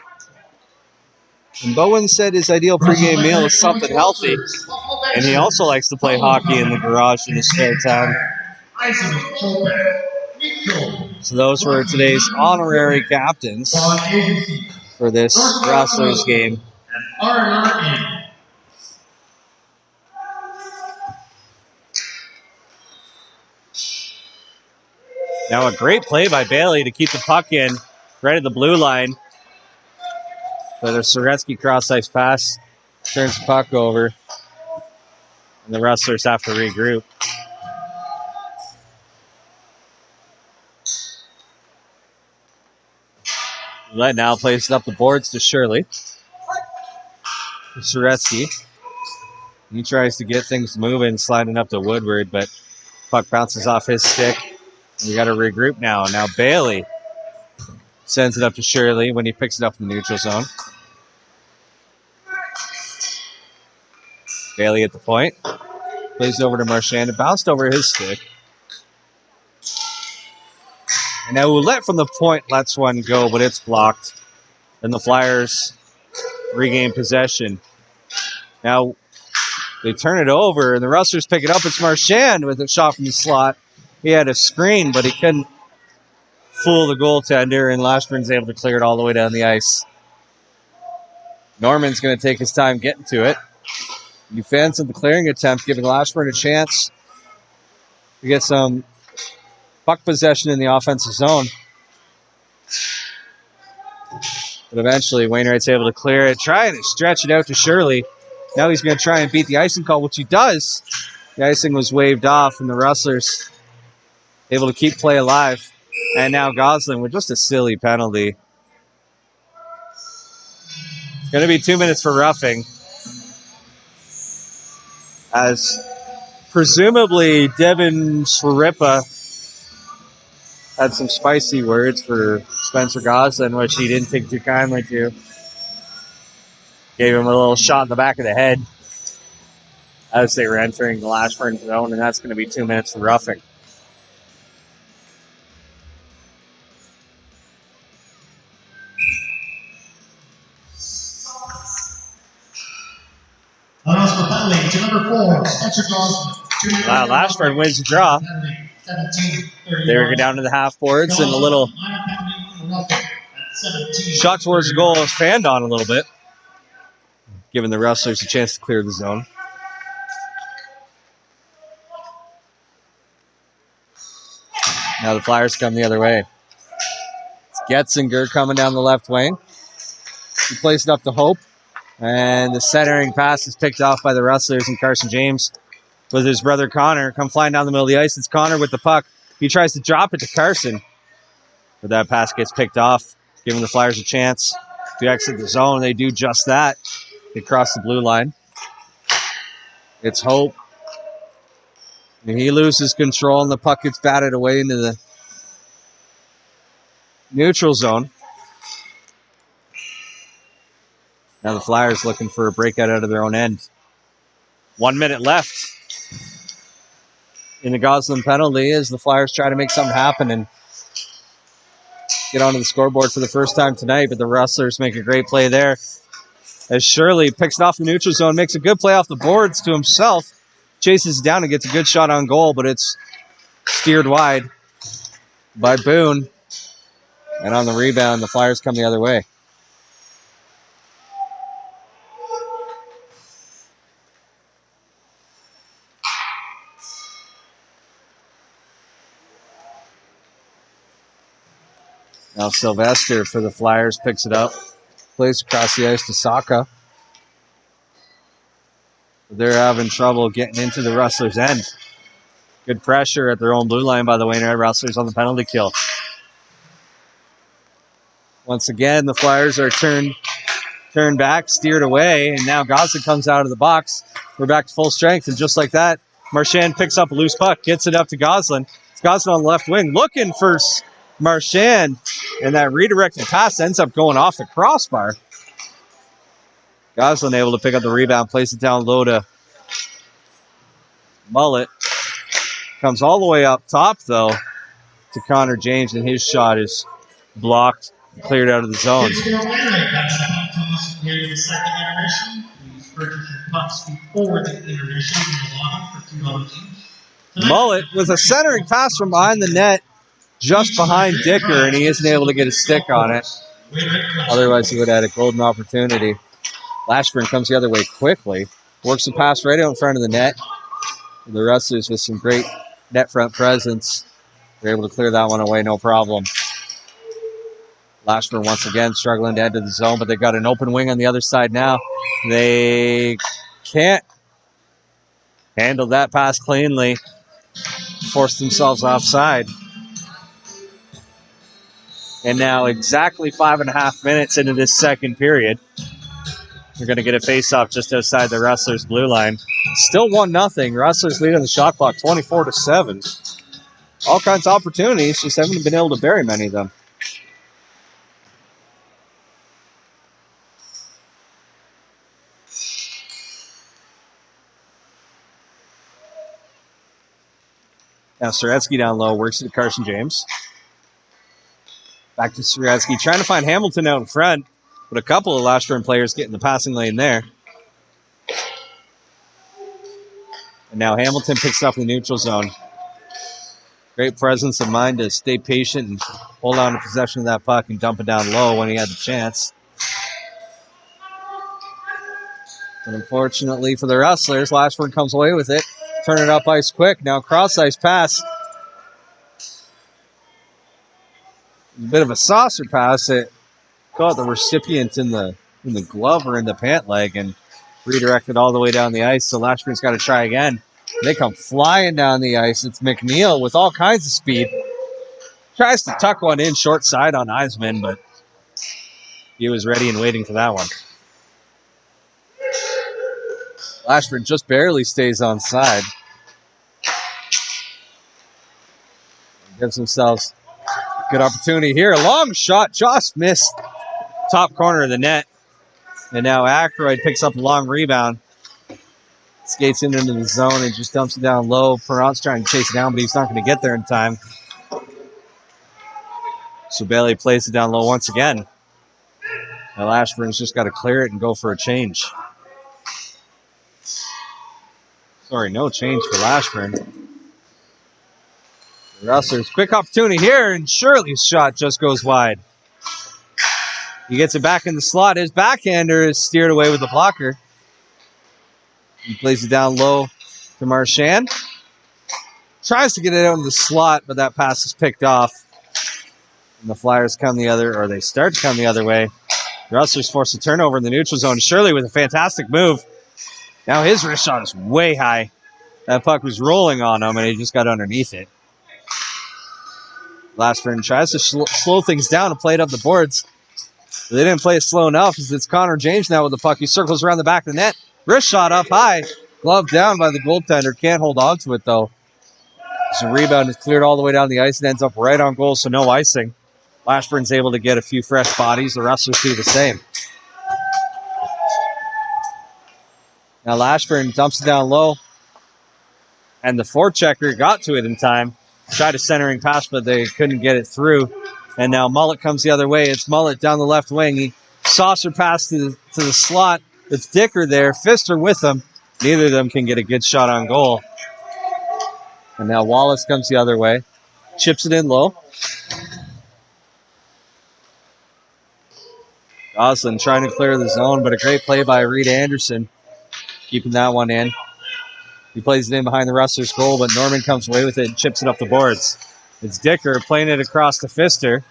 And Bowen said his ideal pregame meal is something healthy, and he also likes to play hockey in the garage in his spare time. So those were today's honorary captains for this Rustlers game. Now a great play by Bailey to keep the puck in right at the blue line. But a Soretsky cross-ice pass turns the puck over, and the Rustlers have to regroup. Let now plays it up the boards to Shirley. Soretsky. He tries to get things moving, sliding up to Woodward, but puck bounces off his stick. We got to regroup now. Now Bailey sends it up to Shirley when he picks it up in the neutral zone. Bailey at the point. Plays it over to Marchand. It bounced over his stick. And now Ouellette from the point lets one go, but it's blocked. And the Flyers regain possession. Now they turn it over, and the Rustlers pick it up. It's Marchand with a shot from the slot. He had a screen, but he couldn't fool the goaltender, and Lashburn's able to clear it all the way down the ice. Norman's going to take his time getting to it. Defense of the clearing attempt, giving Lashburn a chance to get some puck possession in the offensive zone. But eventually, Wainwright's able to clear it, trying to stretch it out to Shirley. Now he's going to try and beat the icing call, which he does. The icing was waved off, and the Rustlers able to keep play alive. And now Gosling with just a silly penalty. It's going to be 2 minutes for roughing, as presumably Devin Swarippa had some spicy words for Spencer Gosling, which he didn't take too kindly to. Gave him a little shot in the back of the head as they were entering the Lashburn zone, and that's going to be 2 minutes for roughing. To number 4, Spencer Gosling. Wow, Lashburn wins the draw. They go down to the half boards, and a little shot towards the goal is fanned on a little bit, giving the Rustlers a chance to clear the zone. Now the Flyers come the other way. It's Getzinger coming down the left wing. He plays it up to Hope. And the centering pass is picked off by the Rustlers, and Carson James with his brother Connor come flying down the middle of the ice. It's Connor with the puck. He tries to drop it to Carson, but that pass gets picked off, giving the Flyers a chance to exit the zone. They do just that. They cross the blue line. It's Hope. And he loses control, and the puck gets batted away into the neutral zone. Now the Flyers looking for a breakout out of their own end. 1 minute left in the Gosselin penalty as the Flyers try to make something happen and get onto the scoreboard for the first time tonight, but the Rustlers make a great play there. As Shirley picks it off the neutral zone, makes a good play off the boards to himself, chases it down and gets a good shot on goal, but it's steered wide by Boone. And on the rebound, the Flyers come the other way. Now Sylvester for the Flyers picks it up. Plays across the ice to Saka. They're having trouble getting into the Rustlers' end. Good pressure at their own blue line by the Wainwright Rustlers on the penalty kill. Once again, the Flyers are turned back, steered away, and now Gosselin comes out of the box. We're back to full strength, and just like that, Marchand picks up a loose puck, gets it up to Gosselin. It's Gosselin on the left wing, looking for Marchand, and that redirected pass ends up going off the crossbar. Gosselin able to pick up the rebound, place it down low to Mullet. Comes all the way up top, though, to Connor James, and his shot is blocked, cleared out of the zone. Here in the second intermission. Please purchase your pucks before the intermission in the lobby for $2 each. Mullet with a centering pass from behind the net, just behind Dicker, and he isn't able to get a stick on it. Otherwise, he would have had a golden opportunity. Lashburn comes the other way quickly, works the pass right out in front of the net. The Rustlers with some great net front presence. They're able to clear that one away, no problem. Lashburn once again struggling to enter the zone, but they've got an open wing on the other side now. They can't handle that pass cleanly. Force themselves offside. And now exactly 5.5 minutes into this second period, we're going to get a face-off just outside the Rustlers' blue line. Still 1-0. Rustlers lead on the shot clock 24-7. All kinds of opportunities, just haven't been able to bury many of them. Now Soretsky down low, works it to Carson James. Back to Soretsky, trying to find Hamilton out in front, but a couple of Lashburn players get in the passing lane there. And now Hamilton picks up the neutral zone. Great presence of mind to stay patient and hold on to possession of that puck and dump it down low when he had the chance. But unfortunately for the Rustlers, Lashburn comes away with it. Turn it up ice quick. Now cross-ice pass. A bit of a saucer pass. It caught the recipient in the glove or in the pant leg and redirected all the way down the ice. So Lashburn's got to try again. They come flying down the ice. It's McNeil with all kinds of speed. Tries to tuck one in short side on Eisman, but he was ready and waiting for that one. Lashburn just barely stays on side. Gives themselves a good opportunity here. A long shot just missed top corner of the net. And now Aykroyd picks up a long rebound. Skates into the zone and just dumps it down low. Perrant's trying to chase it down, but he's not going to get there in time. So Bailey plays it down low once again. Now Lashburn's just got to clear it and go for a change. Sorry, no change for Lashburn. The Rustlers, quick opportunity here, and Shirley's shot just goes wide. He gets it back in the slot. His backhander is steered away with the blocker. He plays it down low to Marchand. Tries to get it out in the slot, but that pass is picked off. And the Flyers come the other, or they start to come the other way. Rustlers force a turnover in the neutral zone. Shirley with a fantastic move. Now his wrist shot is way high. That puck was rolling on him, and he just got underneath it. Lashburn tries to slow things down and play it up the boards. They didn't play it slow enough because it's Connor James now with the puck. He circles around the back of the net. Wrist shot up high. Glove down by the goaltender. Can't hold on to it, though. So rebound is cleared all the way down the ice and ends up right on goal, so no icing. Lashburn's able to get a few fresh bodies. The Rustlers do the same. Now Lashburn dumps it down low. And the forechecker got to it in time. Tried a centering pass, but they couldn't get it through. And now Mullet comes the other way. It's Mullet down the left wing. He saucer pass to the slot. It's Dicker there. Pfister with him. Neither of them can get a good shot on goal. And now Wallace comes the other way. Chips it in low. Goslin trying to clear the zone, but a great play by Reed Anderson. Keeping that one in. He plays it in behind the Rustlers' goal, but Norman comes away with it and chips it up the boards. It's Dicker playing it across to Pfister.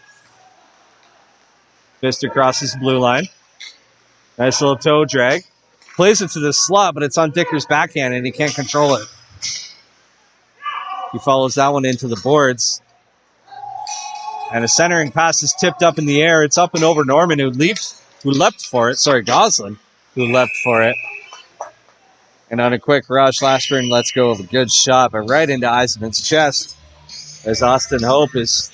Pfister crosses the blue line. Nice little toe drag. Plays it to the slot, but it's on Dicker's backhand, and he can't control it. He follows that one into the boards. And a centering pass is tipped up in the air. It's up and over Norman, who leapt for it. Sorry, Goslin, who leapt for it. And on a quick rush, Lashburn lets go of a good shot, but right into Eisenman's chest as Austin Hope is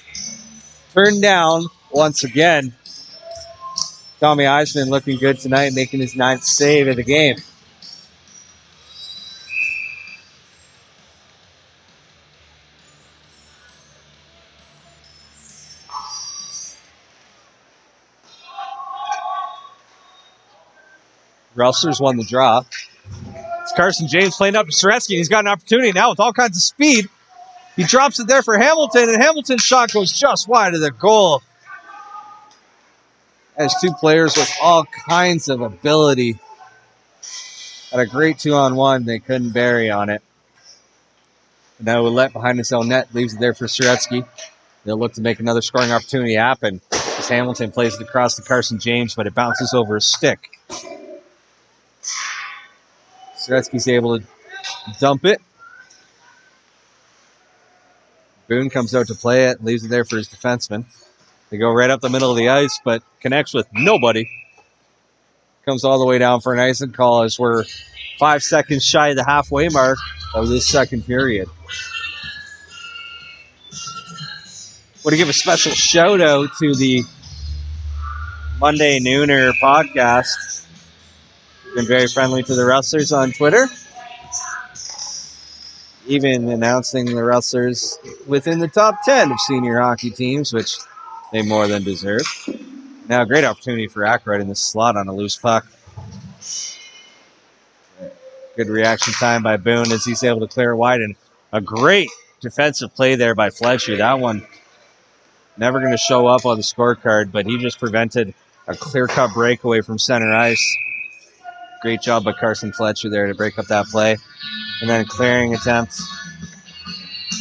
turned down once again. Tommy Eisman looking good tonight, making his 9th save of the game. Rustlers won the draw. It's Carson James playing up to Soretsky. He's got an opportunity now with all kinds of speed. He drops it there for Hamilton, and Hamilton's shot goes just wide of the goal. As two players with all kinds of ability. Had a great 2-on-1. They couldn't bury on it. And now Ouellette behind his own net leaves it there for Soretsky. They'll look to make another scoring opportunity happen as Hamilton plays it across to Carson James, but it bounces over his stick. Soretsky's able to dump it. Boone comes out to play it and leaves it there for his defenseman. They go right up the middle of the ice, but connects with nobody. Comes all the way down for an icing call as we're 5 seconds shy of the halfway mark of this second period. Want to give a special shout out to the Monday Nooner podcast. Been very friendly to the Rustlers on Twitter. Even announcing the Rustlers within the top 10 of senior hockey teams, which they more than deserve. Now, great opportunity for Ackroyd in the slot on a loose puck. Good reaction time by Boone as he's able to clear it wide, and a great defensive play there by Fletcher. That one never going to show up on the scorecard, but he just prevented a clear-cut breakaway from center ice. Great job by Carson Fletcher there to break up that play. And then a clearing attempt.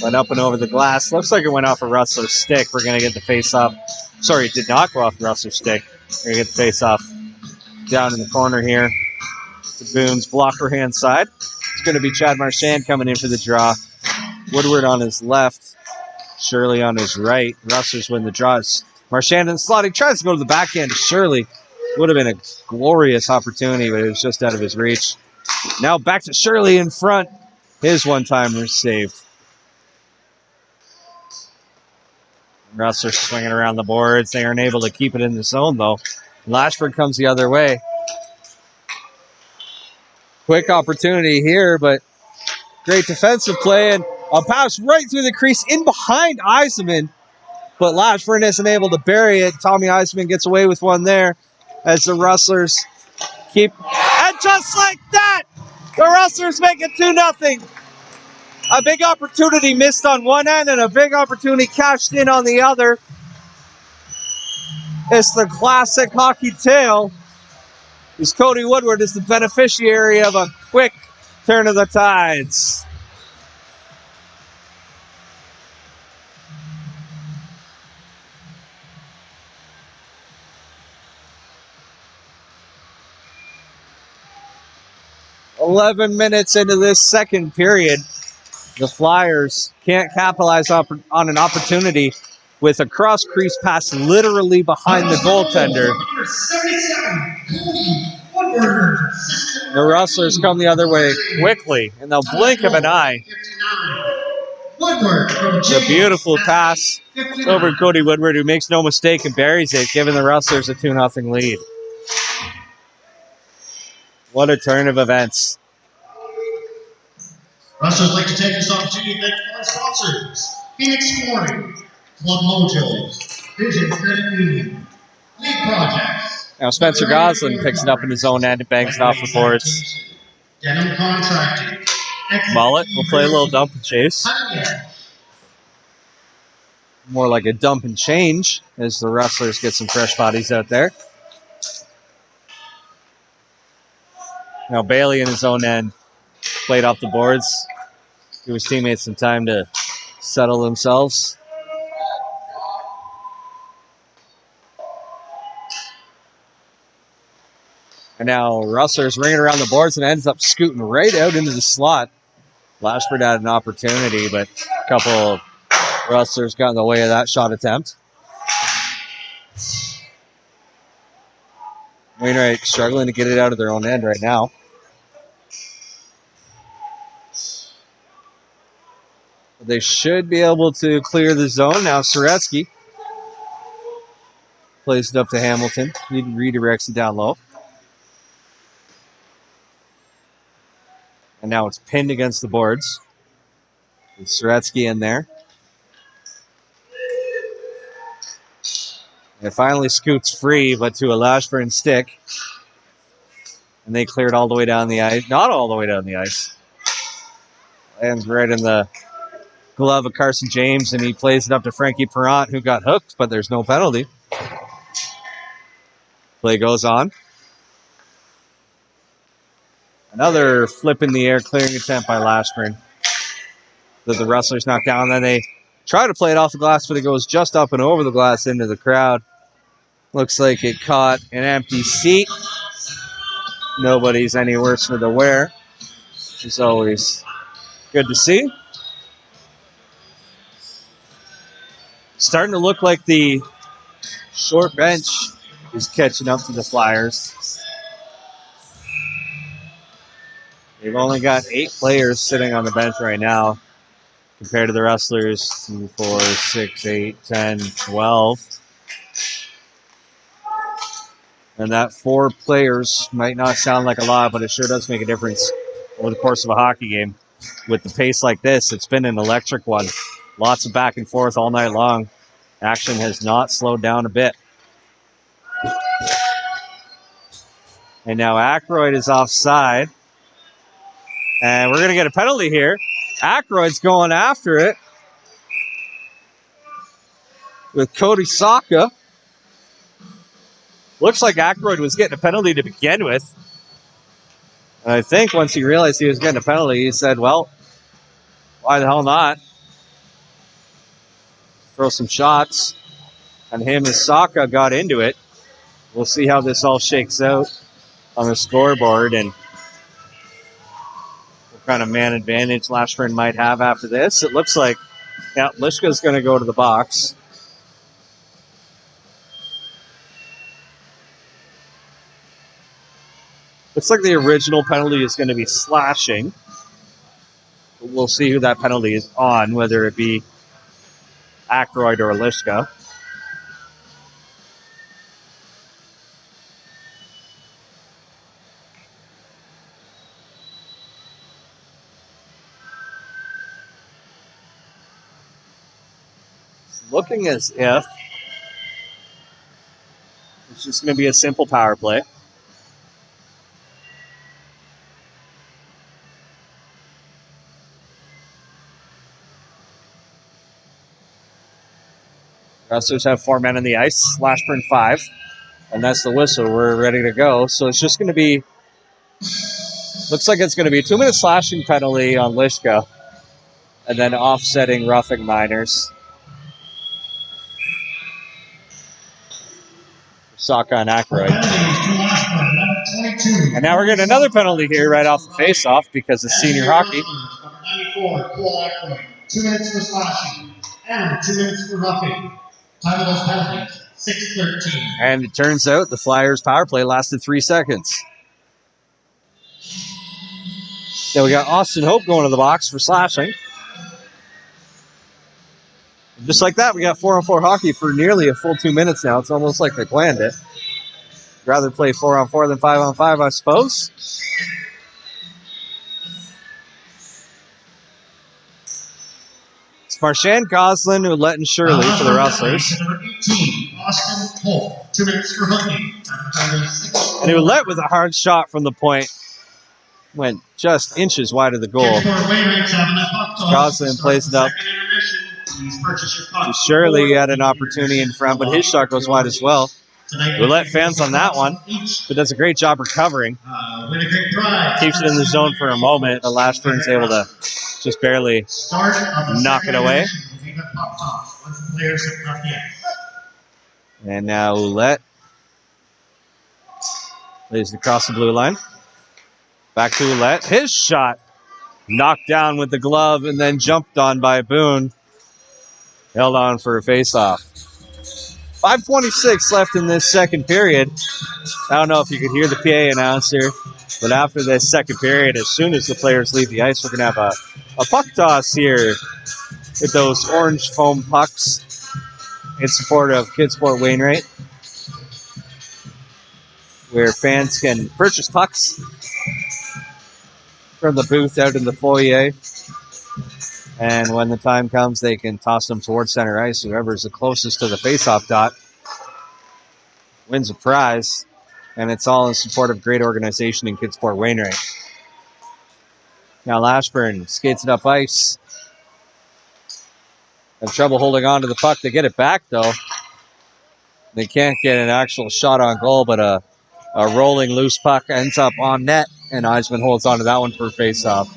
Went up and over the glass. Looks like it went off a Rustler's stick. We're going to get the face-off. Sorry, it did not go off the Rustler's stick. We're going to get the face-off down in the corner here to Boone's blocker hand side. It's going to be Chad Marchand coming in for the draw. Woodward on his left. Shirley on his right. Rustlers win the draws. Marchand in the slot. He tries to go to the backhand to Shirley. Would have been a glorious opportunity, but it was just out of his reach. Now back to Shirley in front. His one-timer saved. Rustlers swinging around the boards. They aren't able to keep it in the zone, though. Lashburn comes the other way. Quick opportunity here, but great defensive play. And a pass right through the crease in behind Eisenman. But Lashburn isn't able to bury it. Tommy Eisenman gets away with one there as the Rustlers keep... And just like that, the Rustlers make it 2-0. A big opportunity missed on one end and a big opportunity cashed in on the other. It's the classic hockey tale. As Cody Woodward is the beneficiary of a quick turn of the tides. 11 minutes into this second period, the Flyers can't capitalize on an opportunity with a cross-crease pass literally behind the goaltender. The Rustlers come the other way quickly in the blink of an eye. It's a beautiful pass over Cody Woodward, who makes no mistake and buries it, giving the Rustlers a 2-0 lead. What a turn of events. Rustlers like to take this opportunity to thank our sponsors: Phoenix Flooring, Club Mojo, Vision Credit Union, League Projects. Now Spencer Goslin picks it up in his own end and bangs it off the boards. Denim Contracting. Mullet will play a little dump and chase. More like a dump and change as the Rustlers get some fresh bodies out there. Now Bailey in his own end played off the boards. Give his teammates some time to settle themselves. And now Rustlers ringing around the boards and ends up scooting right out into the slot. Lashburn had an opportunity, but a couple of Rustlers got in the way of that shot attempt. Wainwright struggling to get it out of their own end right now. They should be able to clear the zone. Now Soretsky plays it up to Hamilton. He redirects it down low. And now it's pinned against the boards. With Soretsky in there. And it finally scoots free, but to a Lashburn stick. And they cleared all the way down the ice. Not all the way down the ice. Lands right in the glove of Carson James, and he plays it up to Frankie Perrant, who got hooked, but there's no penalty. Play goes on. Another flip in the air, clearing attempt by Lashburn. The Rustlers knock down, then they try to play it off the glass, but it goes just up and over the glass into the crowd. Looks like it caught an empty seat. Nobody's any worse for the wear, which is always good to see. Starting to look like the short bench is catching up to the Flyers. They've only got 8 players sitting on the bench right now compared to the Rustlers. 2, 4, 6, 8, 10, 12. And that 4 players might not sound like a lot, but it sure does make a difference over the course of a hockey game. With the pace like this, it's been an electric one. Lots of back and forth all night long. Action has not slowed down a bit. And now Aykroyd is offside. And we're going to get a penalty here. Aykroyd's going after it with Cody Saka. Looks like Aykroyd was getting a penalty to begin with. And I think once he realized he was getting a penalty, he said, well, why the hell not? Throw some shots. And him and Saka got into it. We'll see how this all shakes out on the scoreboard and what kind of man advantage Lashburn might have after this. It looks like, yeah, Lishka's going to go to the box. Looks like the original penalty is going to be slashing. We'll see who that penalty is on, whether it be Aykroyd or Lishka. It's looking as if it's just going to be a simple power play. Rustlers have 4 men on the ice, Lashburn 5, and that's the whistle. We're ready to go. So it's just going to be, looks like it's going to be a 2-minute slashing penalty on Lishka, and then offsetting roughing minors. Saka and Ackroyd. Penalties to Lashburn, number 22. And now we're getting another penalty here right off the face-off because it's senior hockey. Number 94, Cole Ackroyd. 2 minutes for slashing and 2 minutes for roughing. Time of those penalties, 6:13. And it turns out the Flyers' power play lasted 3 seconds. Then we got Austin Hope going to the box for slashing. Just like that, we got 4-on-4 hockey for nearly a full 2 minutes now. It's almost like they planned it. Rather play 4-on-4 than 5-on-5, I suppose. It's Marchand, Goslin, Ouellette, and Shirley for the Rustlers. Number 18, Austin Hope. 2 minutes for hooking. And Ouellette with a hard shot from the point. Went just inches wide of the goal. Goslin plays it up. Shirley had an opportunity in front, but his shot goes wide as well. Ouellette fans on that one, but does a great job recovering. Keeps it in the zone for a moment, but Lashburn's able to just barely knock it away. And now Ouellette lays it across the blue line. Back to Ouellette. His shot knocked down with the glove and then jumped on by Boone. Held on for a face-off. 5:26 left in this second period. I don't know if you could hear the PA announcer, but after this second period, as soon as the players leave the ice, we're going to have a puck toss here with those orange foam pucks in support of Kidsport Wainwright, where fans can purchase pucks from the booth out in the foyer. And when the time comes, they can toss them towards center ice. Whoever is the closest to the faceoff dot wins a prize. And it's all in support of great organization in Kidsport Wainwright. Now Lashburn skates it up ice. Have trouble holding on to the puck. They get it back, though. They can't get an actual shot on goal, but a rolling loose puck ends up on net. And Eisman holds on to that one for a faceoff.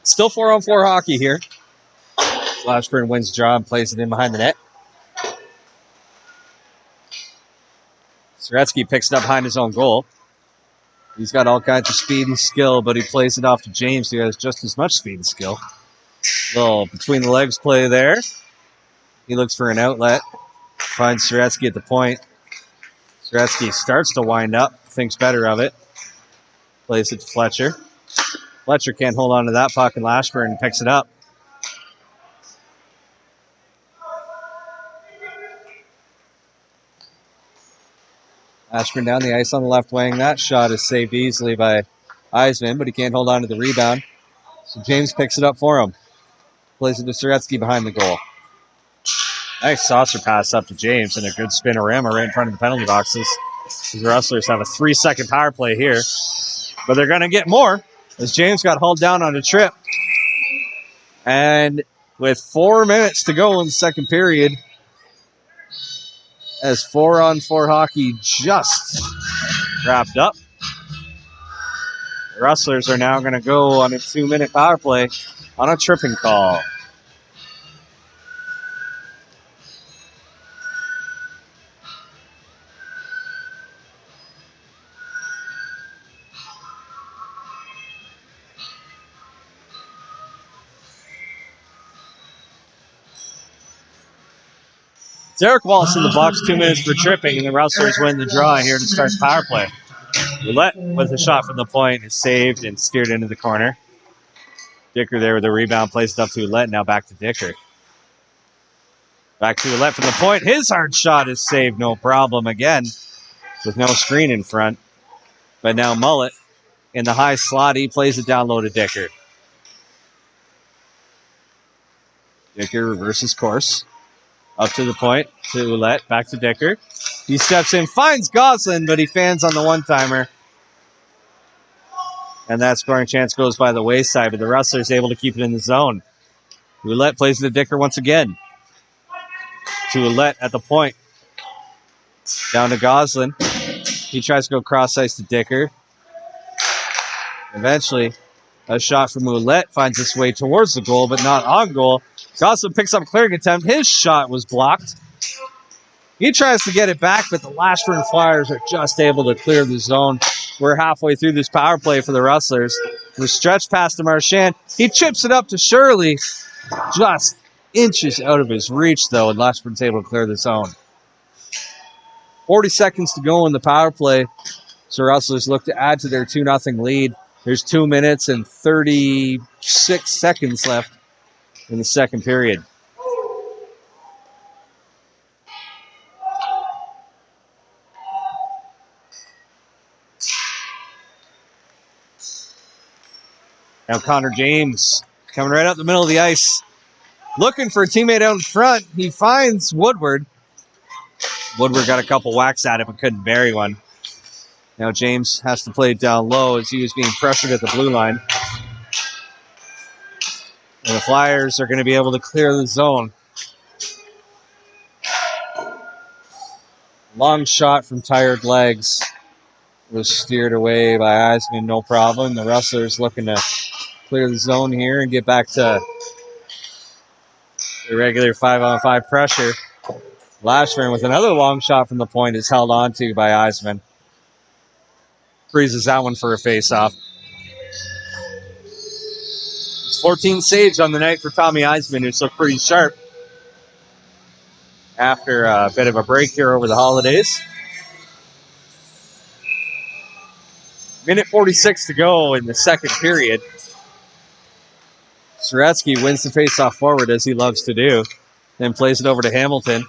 Still 4-on-4 hockey here. Lashburn wins the draw and plays it in behind the net. Soretsky picks it up behind his own goal. He's got all kinds of speed and skill, but he plays it off to James, who has just as much speed and skill. Little between the legs play there. He looks for an outlet. Finds Soretsky at the point. Soretsky starts to wind up, thinks better of it. Plays it to Fletcher. Fletcher can't hold on to that puck, and Lashburn picks it up. Lashburn down the ice on the left wing. That shot is saved easily by Eisman, but he can't hold on to the rebound. So James picks it up for him. Plays it to Soretsky behind the goal. Nice saucer pass up to James and a good spinorama right in front of the penalty boxes. The Rustlers have a 3-second power play here, but they're going to get more as James got hauled down on a trip. And with 4 minutes to go in the second period, as 4-on-4 hockey just wrapped up, the Rustlers are now going to go on a 2-minute power play on a tripping call. Derek Wallace in the box, 2 minutes for tripping, and the Rustlers win the draw here to start the power play. Ouellette with a shot from the point is saved and steered into the corner. Dicker there with a rebound, plays it up to Ouellette, now back to Dicker. Back to Ouellette from the point. His hard shot is saved, no problem again, with no screen in front. But now Mullet in the high slot, he plays it down low to Dicker. Dicker reverses course. Up to the point, to Ouellette, back to Dicker. He steps in, finds Goslin, but he fans on the one-timer. And that scoring chance goes by the wayside, but the Rustlers able to keep it in the zone. Ouellette plays to Dicker once again. To Ouellette at the point. Down to Goslin. He tries to go cross-ice to Dicker. Eventually, a shot from Ouellette finds its way towards the goal, but not on goal. Gosselin picks up a clearing attempt. His shot was blocked. He tries to get it back, but the Lashburn Flyers are just able to clear the zone. We're halfway through this power play for the Rustlers. We're stretched past to Marchand. He chips it up to Shirley. Just inches out of his reach, though, and Lashburn's able to clear the zone. 40 seconds to go in the power play. So Rustlers look to add to their 2-0 lead. There's 2 minutes and 36 seconds left in the second period. Now Connor James coming right up the middle of the ice. Looking for a teammate out in front. He finds Woodward. Woodward got a couple whacks at it but couldn't bury one. Now James has to play it down low as he was being pressured at the blue line. And the Flyers are going to be able to clear the zone. Long shot from tired legs was steered away by Eisman, no problem. The Rustlers looking to clear the zone here and get back to the regular 5-on-5 pressure. Lashburn with another long shot from the point is held on to by Eisman. Freezes that one for a face-off. It's 14 saves on the night for Tommy Eisman, who's looked pretty sharp after a bit of a break here over the holidays. Minute 46 to go in the second period. Soretsky wins the face-off forward, as he loves to do, then plays it over to Hamilton.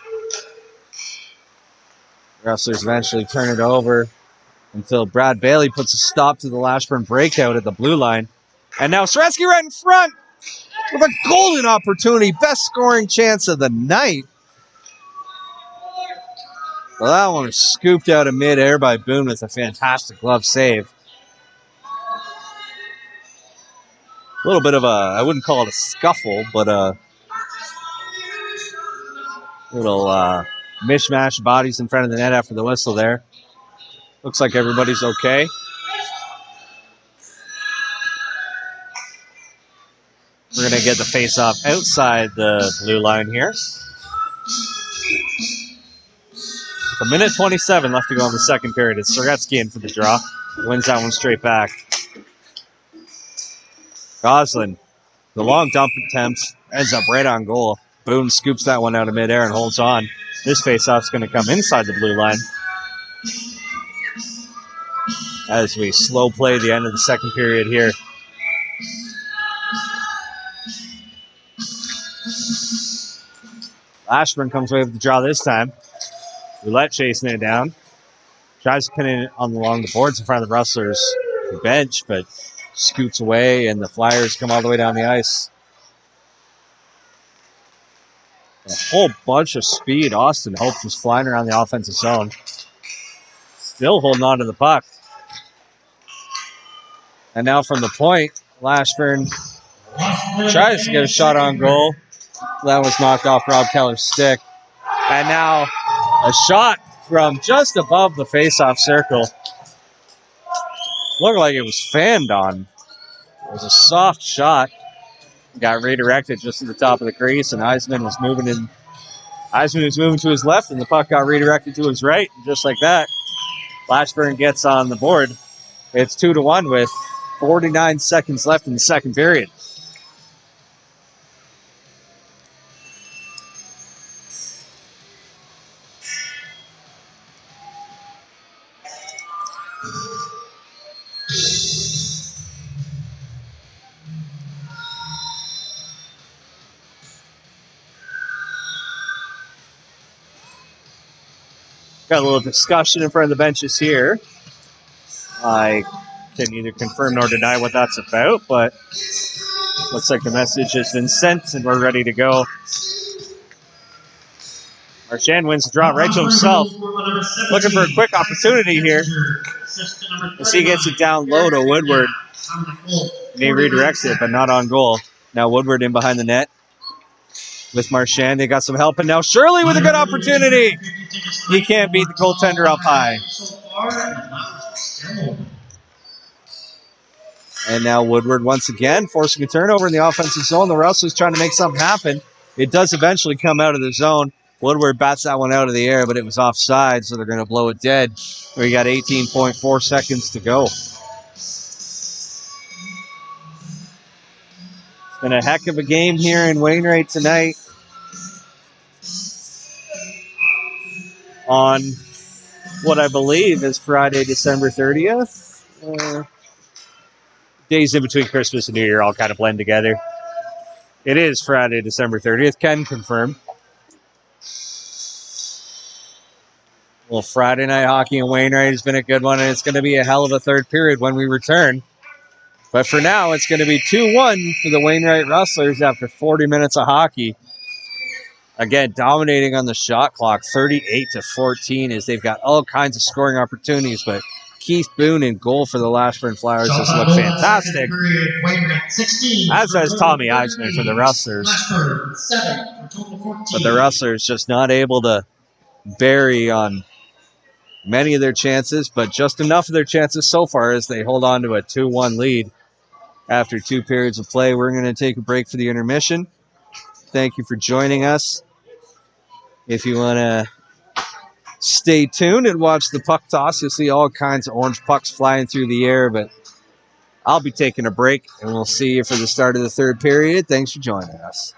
Rustlers eventually turn it over until Brad Bailey puts a stop to the Lashburn breakout at the blue line. And now Soretsky right in front with a golden opportunity. Best scoring chance of the night. Well, that one was scooped out of midair by Boone with a fantastic glove save. A little bit of a, I wouldn't call it a scuffle, but a little mishmash bodies in front of the net after the whistle there. Looks like everybody's okay. We're going to get the face-off outside the blue line here. With a minute 27 left to go in the second period. It's Soretsky in for the draw. Wins that one straight back. Gosselin, the long dump attempt, ends up right on goal. Boone scoops that one out of midair and holds on. This face-off's going to come inside the blue line as we slow play the end of the second period here. Lashburn comes away with the draw this time. Ouellette chasing it down. Tries to pin it along the boards in front of the Rustlers bench, but scoots away, and the Flyers come all the way down the ice. A whole bunch of speed. Austin Hope was flying around the offensive zone. Still holding on to the puck. And now from the point, Lashburn tries to get a shot on goal. That was knocked off Rob Keller's stick. And now a shot from just above the face-off circle. Looked like it was fanned on. It was a soft shot. Got redirected just at the top of the crease, and Eisman was moving in. Eisman was moving to his left, and the puck got redirected to his right. And just like that, Lashburn gets on the board. It's 2-1 with 49 seconds left in the second period. Got a little discussion in front of the benches here. I can neither confirm nor deny what that's about, but looks like the message has been sent and we're ready to go. Marchand wins the draw right to himself. Looking for a quick opportunity here as he gets it down low to Woodward. And he redirects it, but not on goal. Now Woodward in behind the net with Marchand. They got some help, and now Shirley with a good opportunity. He can't beat the goaltender up high. And now Woodward once again forcing a turnover in the offensive zone. The Rustlers trying to make something happen. It does eventually come out of the zone. Woodward bats that one out of the air, but it was offside, so they're going to blow it dead. We got 18.4 seconds to go. It's been a heck of a game here in Wainwright tonight. On what I believe is Friday, December 30th. Days in between Christmas and New Year all kind of blend together. It is Friday, December 30th. Can confirm. Well, Friday night hockey in Wainwright has been a good one, and it's going to be a hell of a third period when we return. But for now, it's going to be 2-1 for the Wainwright Rustlers after 40 minutes of hockey. Again, dominating on the shot clock, 38-14, as they've got all kinds of scoring opportunities. But Keith Boone in goal for the Lashburn Flyers just look fantastic. As does Tommy Eisner for the Rustlers. But the Rustlers just not able to bury on many of their chances, but just enough of their chances so far as they hold on to a 2-1 lead after 2 periods of play. We're going to take a break for the intermission. Thank you for joining us. If you want to stay tuned and watch the puck toss, you'll see all kinds of orange pucks flying through the air, but I'll be taking a break, and we'll see you for the start of the third period. Thanks for joining us.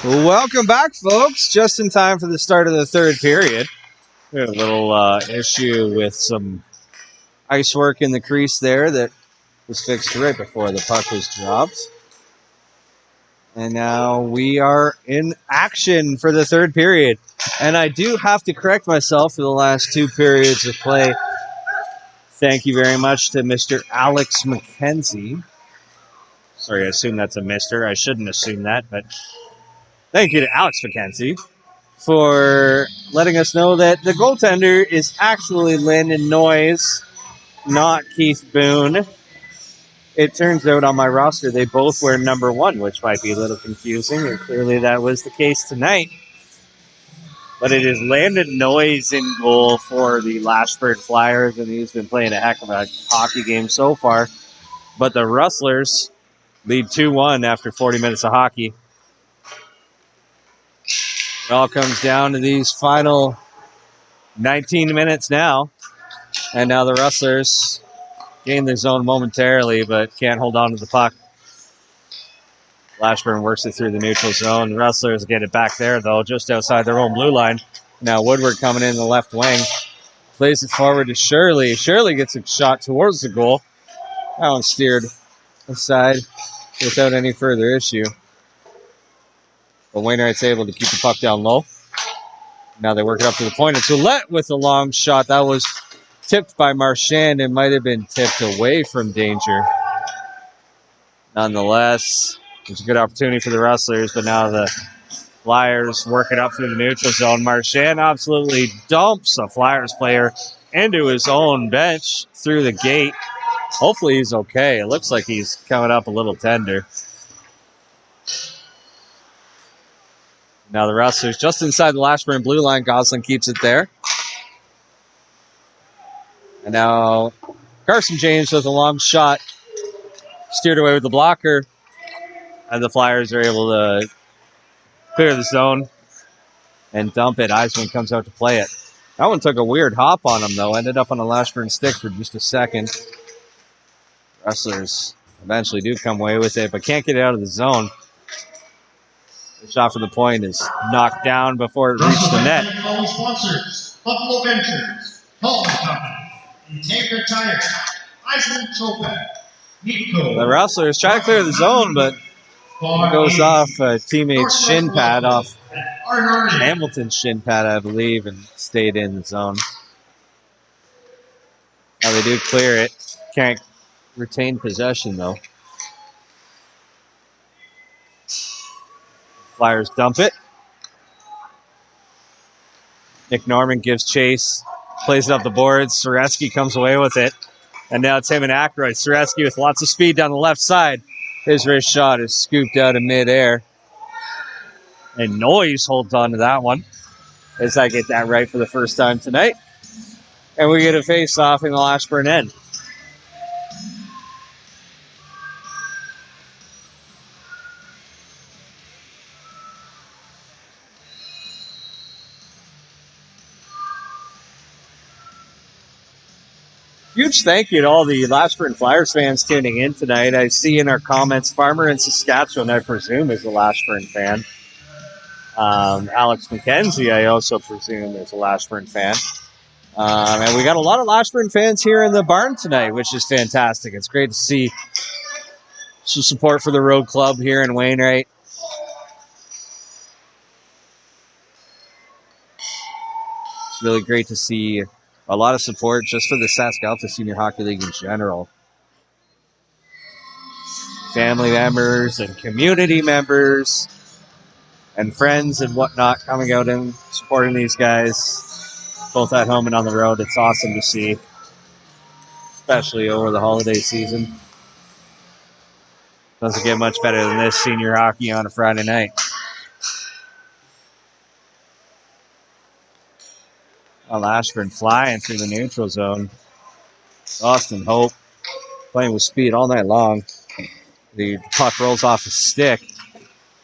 Welcome back, folks. Just in time for the start of the third period. We had a little issue with some ice work in the crease there that was fixed right before the puck was dropped. And now we are in action for the third period. And I do have to correct myself for the last two periods of play. Thank you very much to Mr. Alex McKenzie. Sorry, I assume that's a mister. I shouldn't assume that, but thank you to Alex McKenzie for letting us know that the goaltender is actually Landon Noyes, not Keith Boone. It turns out on my roster they both wear number 1, which might be a little confusing, and clearly that was the case tonight. But it is Landon Noyes in goal for the Lashburn Flyers, and he's been playing a heck of a hockey game so far. But the Rustlers lead 2-1 after 40 minutes of hockey. It all comes down to these final 19 minutes now. And now the Rustlers gain the zone momentarily, but can't hold on to the puck. Lashburn works it through the neutral zone. The Rustlers get it back there, though, just outside their own blue line. Now Woodward coming in the left wing. Plays it forward to Shirley. Shirley gets a shot towards the goal. That one steered aside without any further issue. But Wainwright's able to keep the puck down low. Now they work it up to the point. It's Ouellette with a long shot. That was tipped by Marchand. It might have been tipped away from danger. Nonetheless, it's a good opportunity for the Rustlers, but now the Flyers work it up through the neutral zone. Marchand absolutely dumps a Flyers player into his own bench through the gate. Hopefully he's okay. It looks like he's coming up a little tender. Now the Rustlers just inside the Lashburn blue line. Gosling keeps it there. And now Carson James with a long shot. Steered away with the blocker. And the Flyers are able to clear the zone and dump it. Eisman comes out to play it. That one took a weird hop on him, though. Ended up on a Lashburn stick for just a second. Rustlers eventually do come away with it, but can't get it out of the zone. The shot from the point is knocked down before it reached the net. Sponsors, Buffalo Ventures, Paul Company, Integra Tire, Eisman Chopin, Nico. The Rustlers try to clear the zone, but it goes off a teammate's shin pad, off Hamilton's shin pad, I believe, and stayed in the zone. Now they do clear it. Can't retain possession, though. Flyers dump it. Nick Norman gives chase, plays it up the boards. Soretsky comes away with it. And now it's him and Aykroyd. Soretsky with lots of speed down the left side. His wrist shot is scooped out of midair. And Noyes holds on to that one, as I get that right for the first time tonight. And we get a face-off in the Lashburn end. Huge thank you to all the Lashburn Flyers fans tuning in tonight. I see in our comments, Farmer in Saskatchewan, I presume, is a Lashburn fan. Alex McKenzie, I also presume, is a Lashburn fan. And we got a lot of Lashburn fans here in the barn tonight, which is fantastic. It's great to see some support for the road club here in Wainwright. It's really great to see a lot of support just for the SaskAlta Senior Hockey League in general. Family members and community members and friends and whatnot coming out and supporting these guys, both at home and on the road. It's awesome to see, especially over the holiday season. Doesn't get much better than this, senior hockey on a Friday night. Lashburn flying through the neutral zone. Austin Hope playing with speed all night long. The puck rolls off the stick,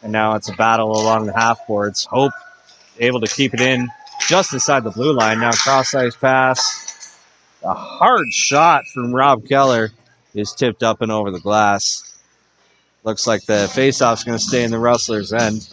and now it's a battle along the half boards. Hope able to keep it in just inside the blue line. Now cross-ice pass. A hard shot from Rob Keller is tipped up and over the glass. Looks like the face-off's going to stay in the Rustlers' end.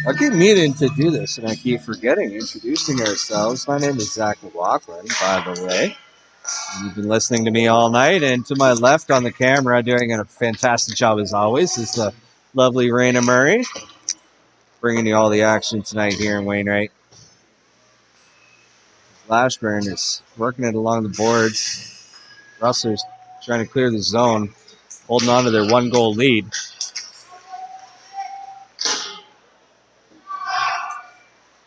I keep meaning to do this, and I keep forgetting introducing ourselves. My name is Zach McLaughlin, by the way. You've been listening to me all night, and to my left on the camera, doing a fantastic job as always, is the lovely Raina Murray, bringing you all the action tonight here in Wainwright. Lashburn is working it along the boards. Rustlers trying to clear the zone, holding on to their 1-goal lead.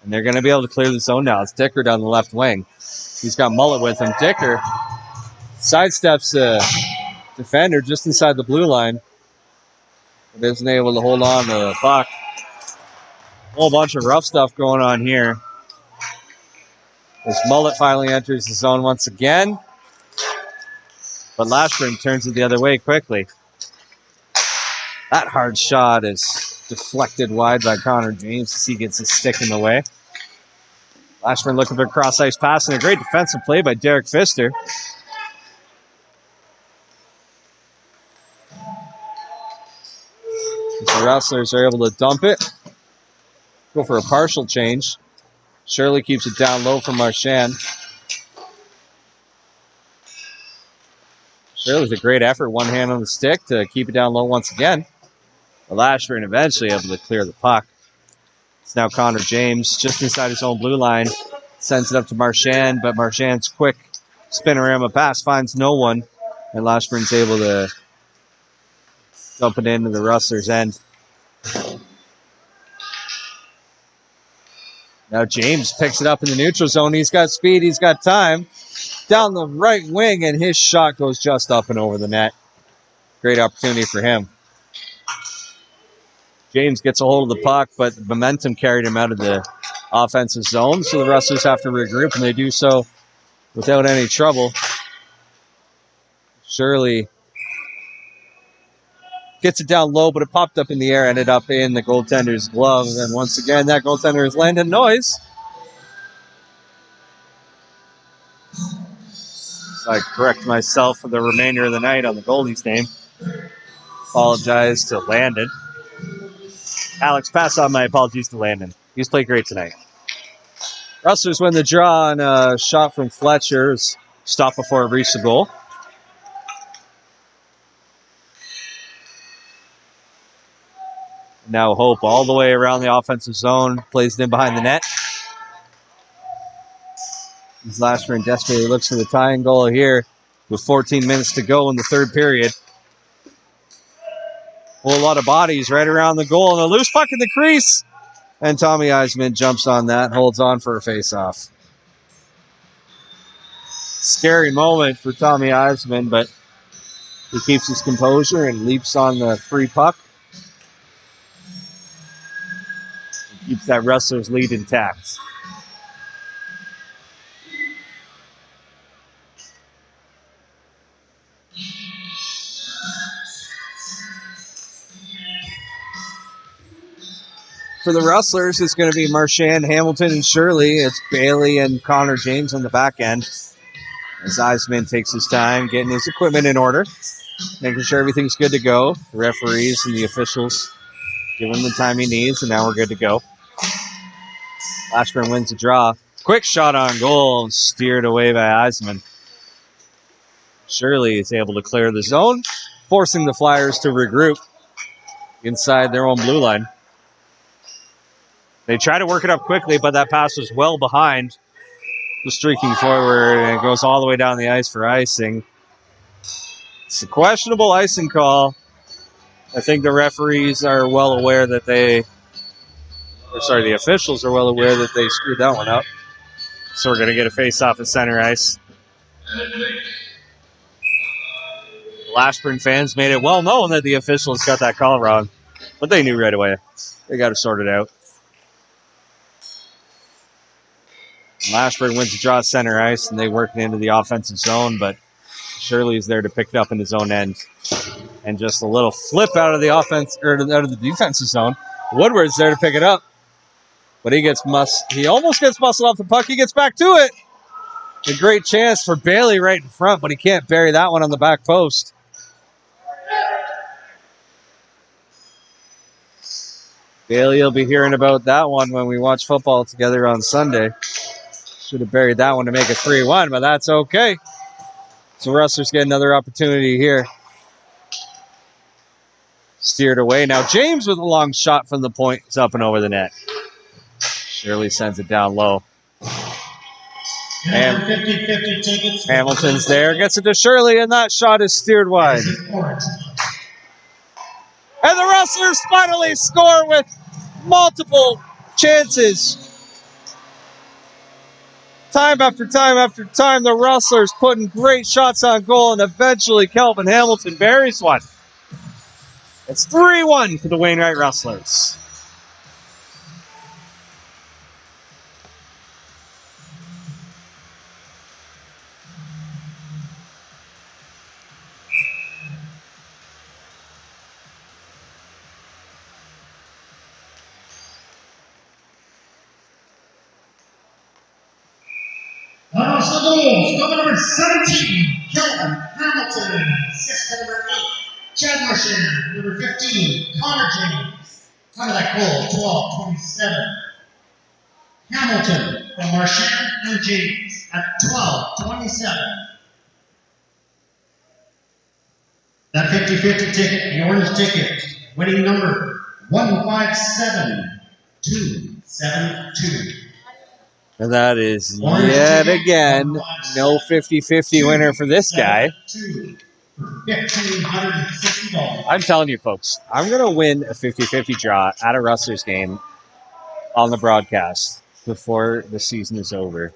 And they're going to be able to clear the zone now. It's Dicker down the left wing. He's got Mullet with him. Dicker sidesteps the defender just inside the blue line, but isn't able to hold on to the puck. A whole bunch of rough stuff going on here. As Mullet finally enters the zone once again, but Lashburn turns it the other way quickly. That hard shot is deflected wide by Connor James as he gets his stick in the way. Lashburn looking for a cross-ice pass and a great defensive play by Derek Pfister. The Rustlers are able to dump it. Go for a partial change. Shirley keeps it down low from Marchand. Shirley's a great effort, one hand on the stick to keep it down low once again. The Lashburn eventually able to clear the puck. It's now Connor James just inside his own blue line. Sends it up to Marchand, but Marchand's quick spinorama pass finds no one. And Lashburn's able to dump it into the Rustlers' end. Now James picks it up in the neutral zone. He's got speed, he's got time. Down the right wing, and his shot goes just up and over the net. Great opportunity for him. James gets a hold of the puck, but the momentum carried him out of the offensive zone, so the Rustlers have to regroup, and they do so without any trouble. Shirley gets it down low, but it popped up in the air, ended up in the goaltender's glove, and once again, that goaltender is Landon Noyes. So I correct myself for the remainder of the night on the goalie's name. Apologize to Landon. Alex, pass on my apologies to Landon. He's played great tonight. Rustlers win the draw on a shot from Fletcher. Stopped before it reached the goal. Now Hope all the way around the offensive zone. Plays it in behind the net. Lashburn desperately looks for the tying goal here with 14 minutes to go in the third period. Whole lot of bodies right around the goal, and a loose puck in the crease. And Tommy Eisman jumps on that, holds on for a face-off. Scary moment for Tommy Eisman, but he keeps his composure and leaps on the free puck. He keeps that Rustlers lead intact. For the Rustlers, it's going to be Marchand, Hamilton, and Shirley. It's Bailey and Connor James on the back end. As Eisman takes his time, getting his equipment in order, making sure everything's good to go. The referees and the officials give him the time he needs, and now we're good to go. Lashburn wins the draw. Quick shot on goal, steered away by Eisman. Shirley is able to clear the zone, forcing the Flyers to regroup inside their own blue line. They try to work it up quickly, but that pass was well behind. The streaking forward, and it goes all the way down the ice for icing. It's a questionable icing call. I think the referees are well aware that the officials are well aware that they screwed that one up. So we're going to get a face-off at center ice. Lashburn fans made it well known that the officials got that call wrong, but they knew right away. They got to sort it out. Lashburn wins the draw at center ice, and they work it into the offensive zone, but Shirley's there to pick it up in his own end. And just a little flip out of the offense, or out of the defensive zone. Woodward's there to pick it up, but he almost gets muscled off the puck. He gets back to it. A great chance for Bailey right in front, but he can't bury that one on the back post. Bailey will be hearing about that one when we watch football together on Sunday. Should have buried that one to make it 3-1, but that's okay. So Rustlers get another opportunity here. Steered away. Now James with a long shot from the point is up and over the net. Shirley sends it down low. Hamilton's there. Gets it to Shirley, and that shot is steered wide. And the Rustlers finally score with multiple chances. Time after time after time, the Rustlers putting great shots on goal, and eventually Kelvin Hamilton buries one. It's 3-1 for the Wainwright Rustlers. Across the goals, number 17, Kelvin Hamilton. Assist number 8, Chad Marchand. Number 15, Connor James. Time of that goal, 12:27. Hamilton from Marchand and James at 12:27. That 50-50 ticket, the orange ticket, winning number 157272. And that is yet again no 50-50 winner for this guy. I'm telling you, folks, I'm going to win a 50-50 draw at a Rustlers game on the broadcast before the season is over.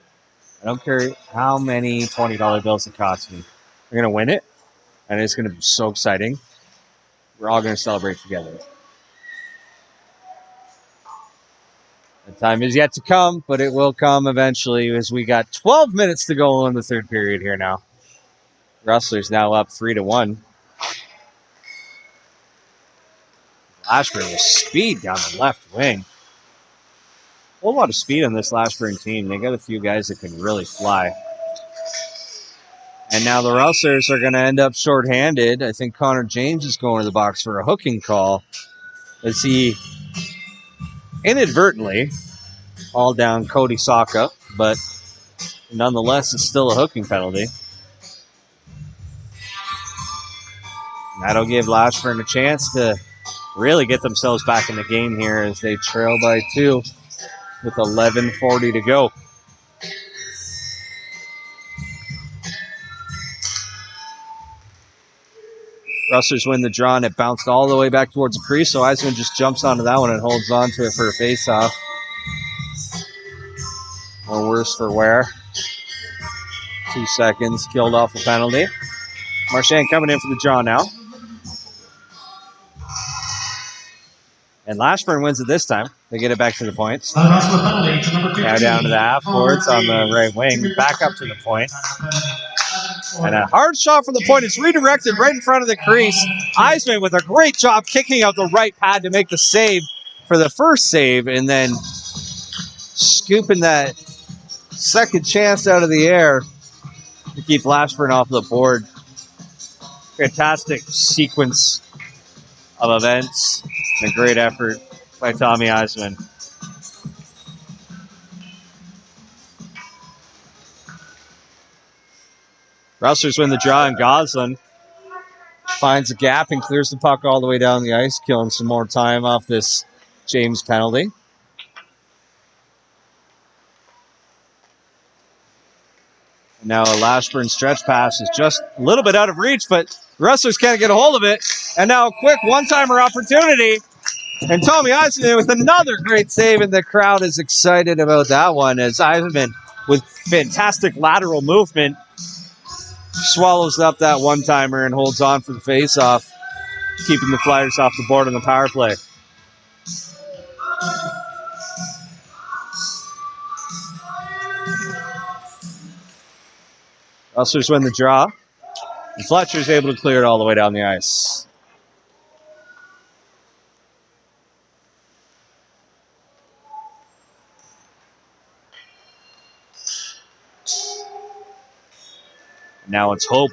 I don't care how many $20 bills it costs me. I'm going to win it, and it's going to be so exciting. We're all going to celebrate together. The time is yet to come, but it will come eventually as we got 12 minutes to go in the third period here now. Rustlers now up 3-1. Lashburn with speed down the left wing. A whole lot of speed on this Lashburn team. They got a few guys that can really fly. And now the Rustlers are going to end up shorthanded. I think Connor James is going to the box for a hooking call as he inadvertently hauled down Cody Saka, but nonetheless, it's still a hooking penalty. That'll give Lashburn a chance to really get themselves back in the game here as they trail by 2 with 11:40 to go. Rustlers win the draw, and it bounced all the way back towards the crease, so Eisman just jumps onto that one and holds on to it for a face-off. Or worse for wear. 2 seconds, killed off a penalty. Marchand coming in for the draw now. And Lashburn wins it this time. They get it back to the points. Now down to the half courts on the right wing. Back up to the point. And a hard shot from the point. It's redirected right in front of the crease. Eisman with a great job kicking out the right pad to make the save for the first save. And then scooping that second chance out of the air to keep Lashburn off the board. Fantastic sequence of events. And a great effort by Tommy Eisman. Rustlers win the draw, and Goslin finds a gap and clears the puck all the way down the ice, killing some more time off this James penalty. And now a Lashburn stretch pass is just a little bit out of reach, but the Rustlers can't get a hold of it. And now a quick one-timer opportunity. And Tommy Eisman with another great save, and the crowd is excited about that one as Eisman, with fantastic lateral movement, swallows up that one-timer and holds on for the face-off, keeping the Flyers off the board on the power play. Rustlers win the draw, and Fletcher's able to clear it all the way down the ice. Now it's Hope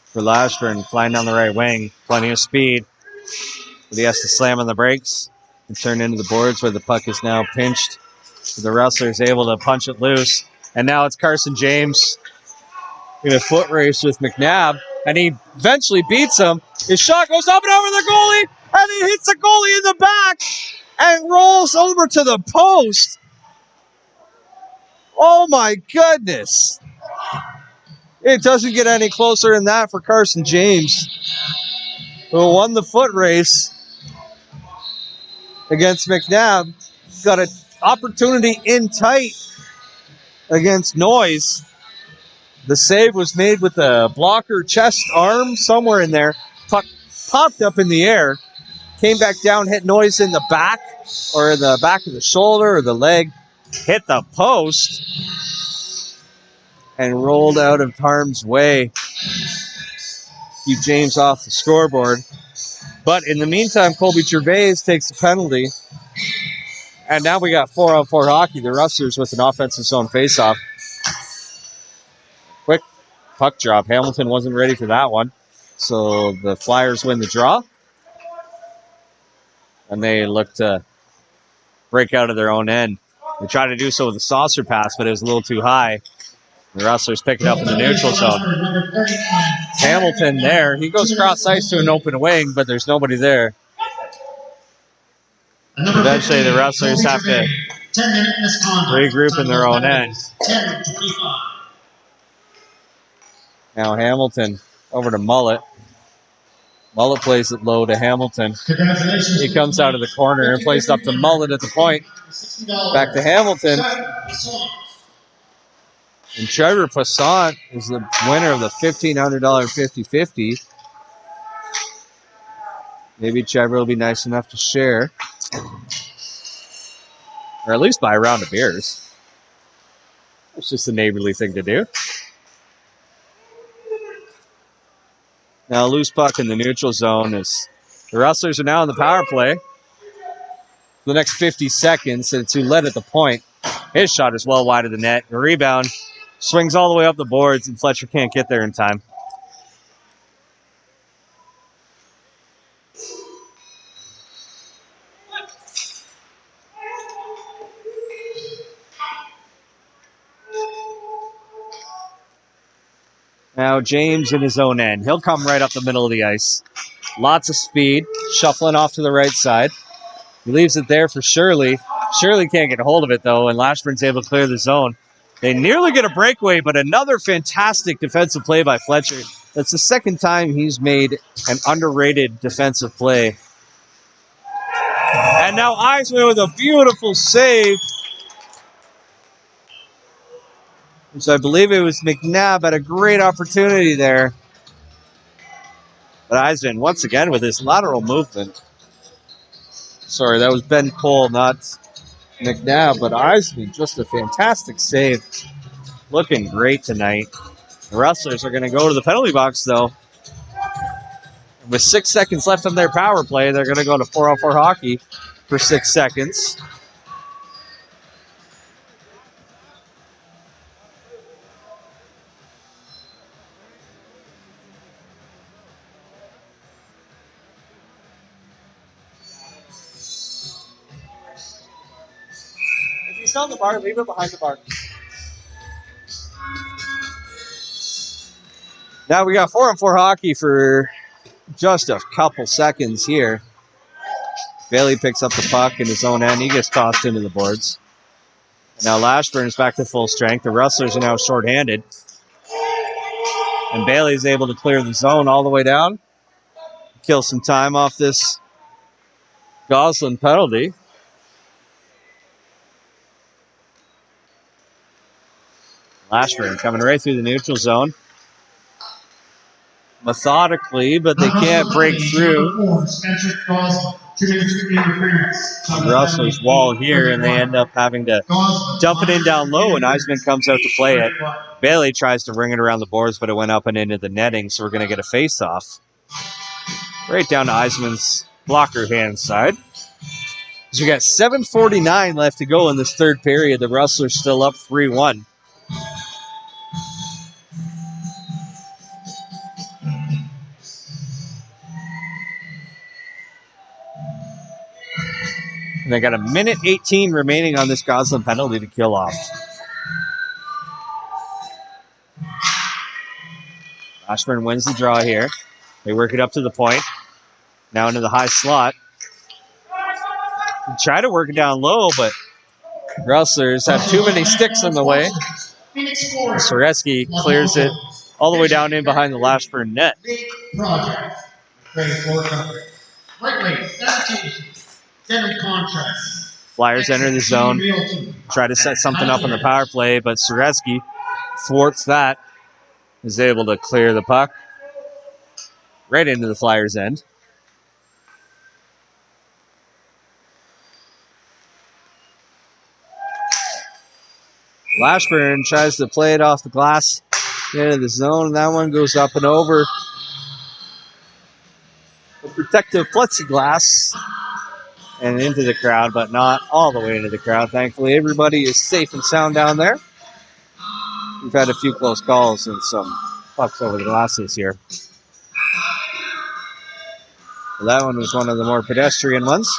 for Lashburn, flying down the right wing. Plenty of speed, but he has to slam on the brakes. and turn into the boards where the puck is now pinched. The Rustlers able to punch it loose. And now it's Carson James in a foot race with McNabb. And he eventually beats him. His shot goes up and over the goalie. And he hits the goalie in the back and rolls over to the post. Oh my goodness. It doesn't get any closer than that for Carson James, who won the foot race against McNabb. Got an opportunity in tight against Noyes. The save was made with a blocker chest arm somewhere in there. Puck popped up in the air, came back down, hit Noyes in the back or the back of the shoulder or the leg, hit the post, and rolled out of harm's way. Keep James off the scoreboard. But in the meantime, Colby Gervais takes a penalty. And now we got 4-on-4 hockey. The Rustlers with an offensive zone faceoff. Quick puck drop. Hamilton wasn't ready for that one. So the Flyers win the draw. And they look to break out of their own end. They tried to do so with a saucer pass, but it was a little too high. The Rustlers pick it up in the neutral zone. Hamilton there. He goes cross ice to an open wing, but there's nobody there. Eventually, the Rustlers have to regroup in their own end. Now Hamilton over to Mullet. Mullet plays it low to Hamilton. He comes out of the corner and plays it up to Mullet at the point. Back to Hamilton. And Trevor Passant is the winner of the $1,500 50-50. Maybe Trevor will be nice enough to share. Or at least buy a round of beers. It's just a neighborly thing to do. Now a loose puck in the neutral zone as the Rustlers are now in the power play. For the next 50 seconds, and it's Ouellette at the point. His shot is well wide of the net. The rebound swings all the way up the boards, and Fletcher can't get there in time. Now James in his own end. He'll come right up the middle of the ice. Lots of speed, shuffling off to the right side. He leaves it there for Shirley. Shirley can't get a hold of it, though, and Lashburn's able to clear the zone. They nearly get a breakaway, but another fantastic defensive play by Fletcher. That's the second time he's made an underrated defensive play. And now Eisman with a beautiful save. Which I believe it was McNabb had a great opportunity there. But Eisman, once again, with his lateral movement. Sorry, that was Ben Cole, not McNabb, but Eisman, just a fantastic save. Looking great tonight. The Rustlers are going to go to the penalty box, though. With 6 seconds left on their power play, they're going to go to 4-on-4 hockey for 6 seconds. If he's on the bar, leave it behind the bar. Now we got 4-on-4 hockey for just a couple seconds here. Bailey picks up the puck in his own end. He gets tossed into the boards. And now Lashburn is back to full strength. The Rustlers are now shorthanded. And Bailey is able to clear the zone all the way down. Kill some time off this Goslin penalty. Lashburn coming right through the neutral zone. Methodically, but they can't break through the Rustlers' wall here, and they end up having to dump it in down low, and Eisman comes out to play it. Bailey tries to ring it around the boards, but it went up and into the netting, so we're going to get a face-off. Right down to Eisman's blocker hand side. So we got 7:49 left to go in this third period. The Rustlers still up 3-1. And they got a minute 18 remaining on this Goslin penalty to kill off. Lashburn wins the draw here. They work it up to the point. Now into the high slot. They try to work it down low, but Rustlers have too many sticks in the way. Soretsky clears it all the way down in behind the Lashburn net. Flyers enter the zone, try to set something up on the power play, but Soretsky thwarts that, is able to clear the puck right into the Flyers' end. Lashburn tries to play it off the glass into the zone, and that one goes up and over the protective plexiglass and into the crowd, but not all the way into the crowd. Thankfully, everybody is safe and sound down there. We've had a few close calls and some pucks over the glasses here. So that one was one of the more pedestrian ones.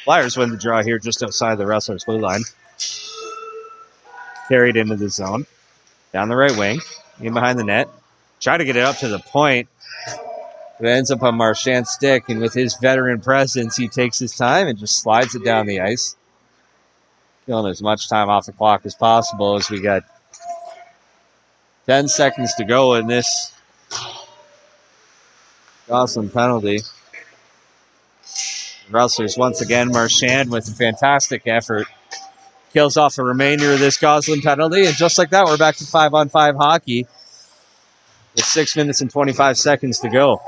Flyers win the draw here just outside the Rustlers' blue line. Carried into the zone. Down the right wing. In behind the net. Try to get it up to the point. It ends up on Marchand's stick, and with his veteran presence, he takes his time and just slides it down the ice. Killing as much time off the clock as possible as we got 10 seconds to go in this Goslin penalty. Rustlers once again, Marchand with a fantastic effort. Kills off the remainder of this Goslin penalty, and just like that, we're back to 5-on-5 hockey with 6 minutes and 25 seconds to go.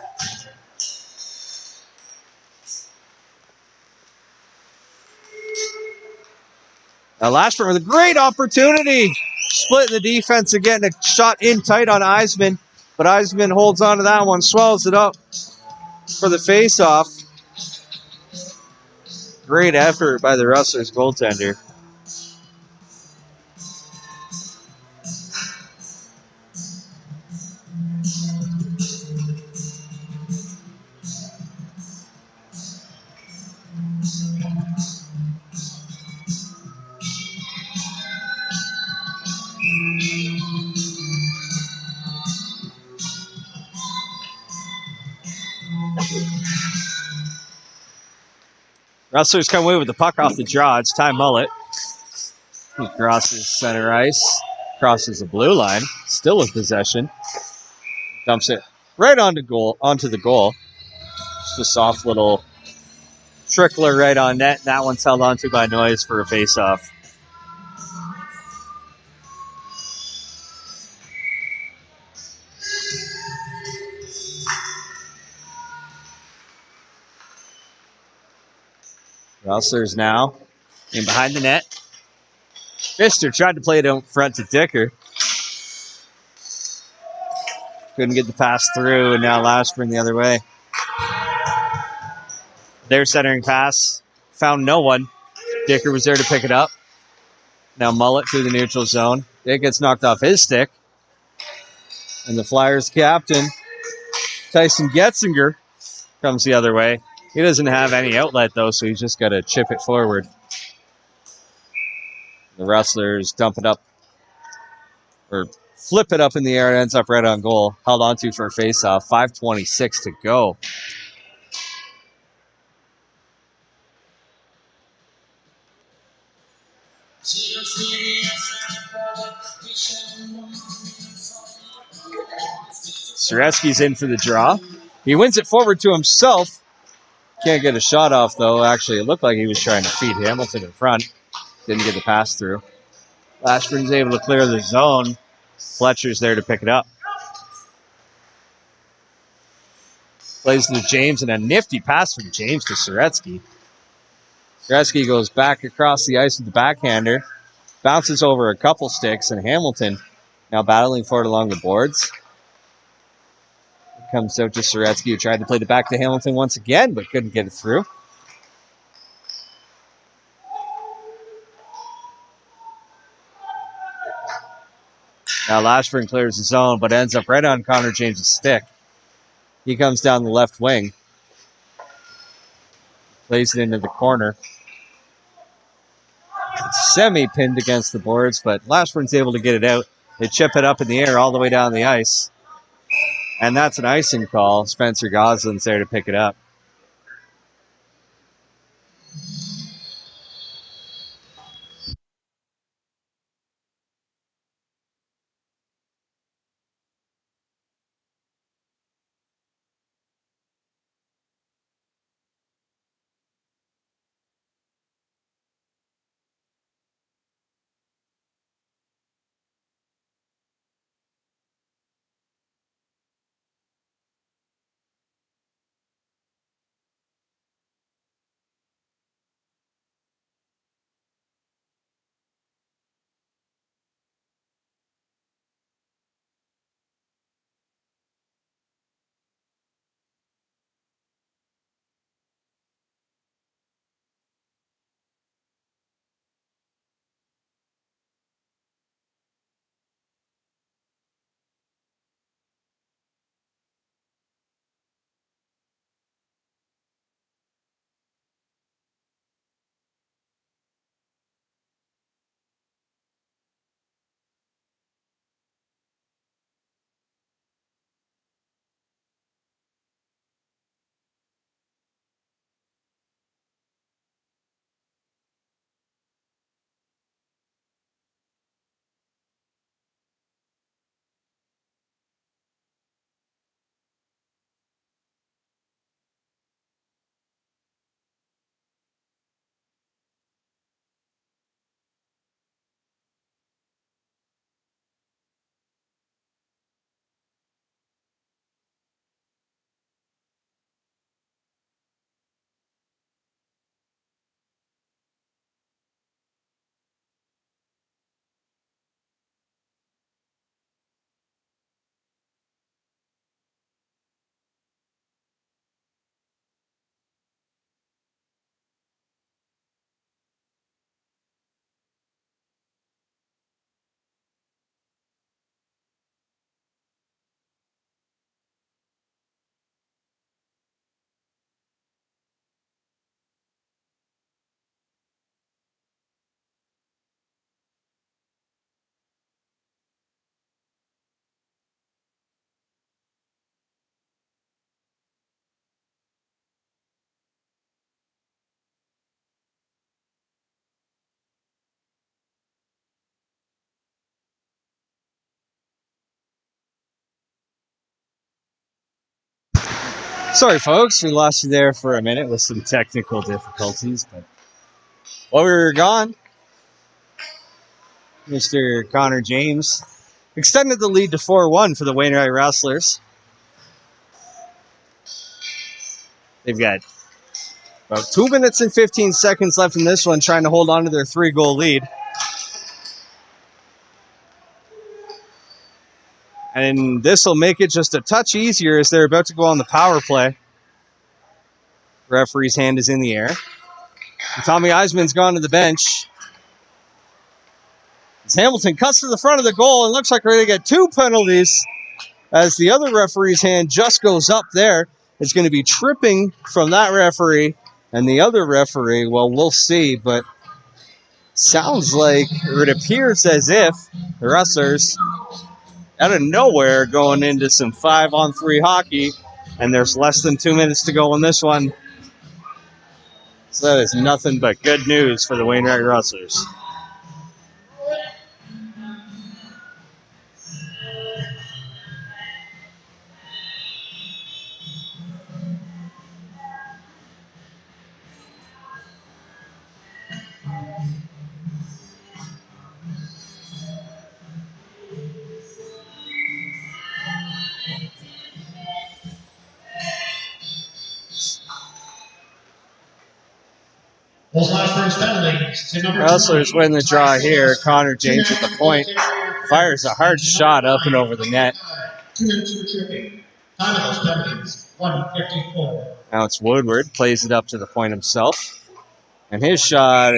Now Lashburn with a great opportunity. Splitting the defense and getting a shot in tight on Eisman, but Eisman holds on to that one, swallows it up for the face-off. Great effort by the Rustlers goaltender. Rustlers come away with the puck off the draw. It's Ty Mullet. He crosses center ice, crosses the blue line, still with possession. Dumps it right onto the goal. Just a soft little trickler right on net. And that one's held onto by Noyes for a face-off. Rustlers now in behind the net. Pfister tried to play it out front to Dicker. Couldn't get the pass through, and now Lashburn the other way. Their centering pass found no one. Dicker was there to pick it up. Now Mullet through the neutral zone. It gets knocked off his stick. And the Flyers captain, Tyson Getzinger, comes the other way. He doesn't have any outlet, though, so he's just got to chip it forward. The Rustlers dump it up, or flip it up in the air. It ends up right on goal. Held onto for a face-off. 5:26 to go. Soretsky's in for the draw. He wins it forward to himself. Can't get a shot off, though. Actually, it looked like he was trying to feed Hamilton in front. Didn't get the pass through. Lashburn's able to clear the zone. Fletcher's there to pick it up. Plays to James, and a nifty pass from James to Soretsky. Soretsky goes back across the ice with the backhander. Bounces over a couple sticks, and Hamilton now battling for it along the boards. Comes out to Soretsky, who tried to play it back to Hamilton once again, but couldn't get it through. Now Lashburn clears the zone, but ends up right on Connor James' stick. He comes down the left wing. Lays it into the corner. It's semi-pinned against the boards, but Lashburn's able to get it out. They chip it up in the air all the way down the ice. And that's an icing call. Spencer Goslin's there to pick it up. Sorry, folks, we lost you there for a minute with some technical difficulties, but while we were gone, Mr. Connor James extended the lead to 4-1 for the Wainwright Rustlers. They've got about 2 minutes and 15 seconds left in this one, trying to hold on to their 3-goal lead. And this will make it just a touch easier as they're about to go on the power play. Referee's hand is in the air. And Tommy Eisman's gone to the bench. As Hamilton cuts to the front of the goal, and looks like we're going to get 2 penalties as the other referee's hand just goes up there. It's going to be tripping from that referee, and the other referee, well, we'll see, but sounds like, or it appears as if the Rustlers out of nowhere going into some 5-on-3 hockey, and there's less than 2 minutes to go in this one. So that is nothing but good news for the Wainwright Rustlers. Those last first penalties to number Rustlers win the draw here. Connor James at the point fires a hard shot up and over the net. 2 minutes for tripping. Time of those penalties, 1:54. Now it's Woodward, plays it up to the point himself. And his shot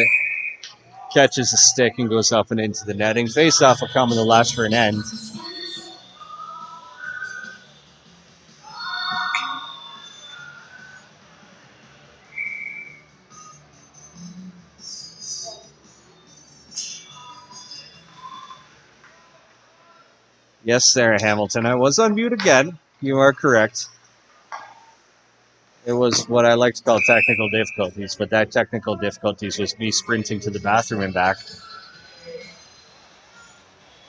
catches a stick and goes up and into the netting. Face-off will come in the Lashburn end. Yes, Sarah Hamilton. I was on mute again. You are correct. It was what I like to call technical difficulties, but that technical difficulties was me sprinting to the bathroom and back.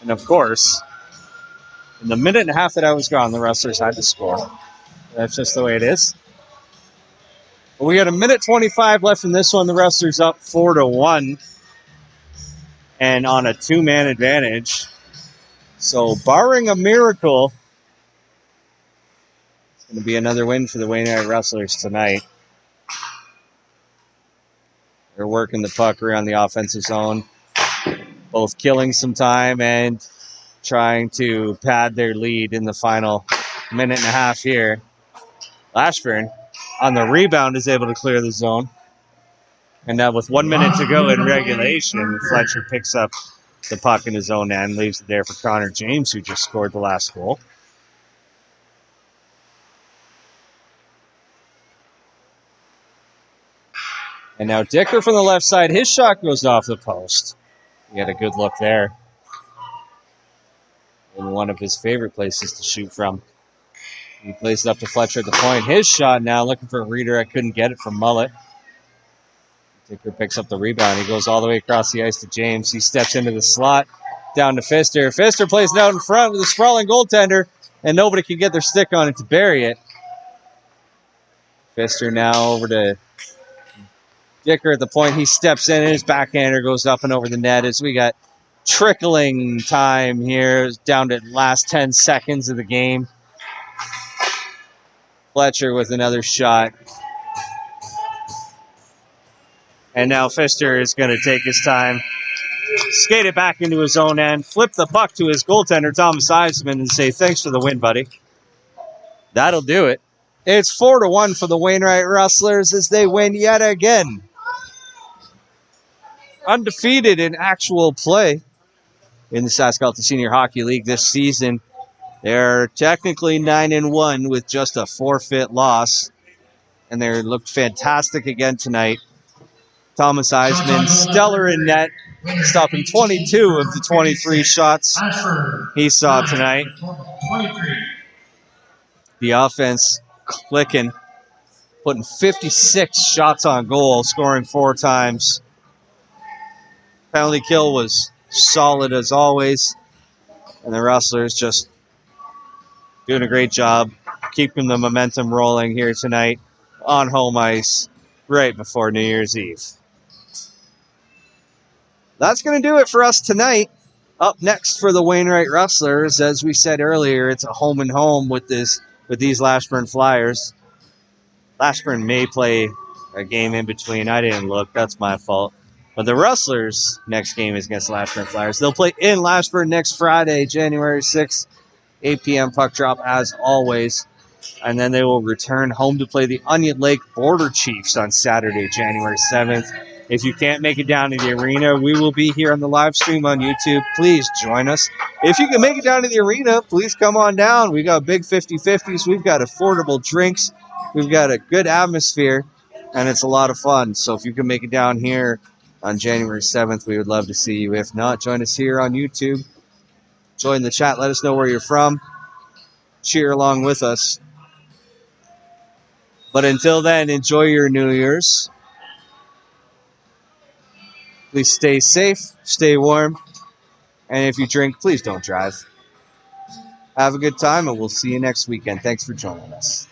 And of course, in the minute and a half that I was gone, the Rustlers had to score. That's just the way it is. But we got a minute 25 left in this one. The Rustlers up 4-1 and on a two-man advantage. So barring a miracle, it's going to be another win for the Wainwright Rustlers tonight. They're working the puck around the offensive zone, both killing some time and trying to pad their lead in the final minute and a half here. Lashburn, on the rebound, is able to clear the zone. And now with 1 minute to go in regulation, Fletcher picks up the puck in his own end, leaves it there for Connor James, who just scored the last goal. And now Dicker from the left side, his shot goes off the post. He had a good look there. In one of his favorite places to shoot from. He plays it up to Fletcher at the point. His shot now, looking for a redirect, couldn't get it from Mullet. Dicker picks up the rebound. He goes all the way across the ice to James. He steps into the slot, down to Pfister. Pfister plays it out in front with a sprawling goaltender, and nobody can get their stick on it to bury it. Pfister now over to Dicker at the point. He steps in, and his backhander goes up and over the net as we got trickling time here, down to the last 10 seconds of the game. Fletcher with another shot. And now Pfister is going to take his time, skate it back into his own end, flip the puck to his goaltender, Thomas Eisman, and say, thanks for the win, buddy. That'll do it. It's 4-1 for the Wainwright Rustlers as they win yet again. Undefeated in actual play in the SaskAlta Senior Hockey League this season. They're technically 9-1 with just a forfeit loss, and they looked fantastic again tonight. Thomas Eisman, stellar in net, stopping 22 of the 23 shots he saw tonight. The offense clicking, putting 56 shots on goal, scoring 4 times. Penalty kill was solid as always, and the Rustlers just doing a great job keeping the momentum rolling here tonight on home ice right before New Year's Eve. That's going to do it for us tonight. Up next for the Wainwright Rustlers, as we said earlier, it's a home and home with these Lashburn Flyers. Lashburn may play a game in between. I didn't look. That's my fault. But the Rustlers' next game is against Lashburn Flyers. They'll play in Lashburn next Friday, January 6th, 8 p.m. puck drop as always. And then they will return home to play the Onion Lake Border Chiefs on Saturday, January 7th. If you can't make it down to the arena, we will be here on the live stream on YouTube. Please join us. If you can make it down to the arena, please come on down. We got big 50-50s. We've got affordable drinks. We've got a good atmosphere, and it's a lot of fun. So if you can make it down here on January 7th, we would love to see you. If not, join us here on YouTube. Join the chat. Let us know where you're from. Cheer along with us. But until then, enjoy your New Year's. Please stay safe, stay warm, and if you drink, please don't drive. Have a good time, and we'll see you next weekend. Thanks for joining us.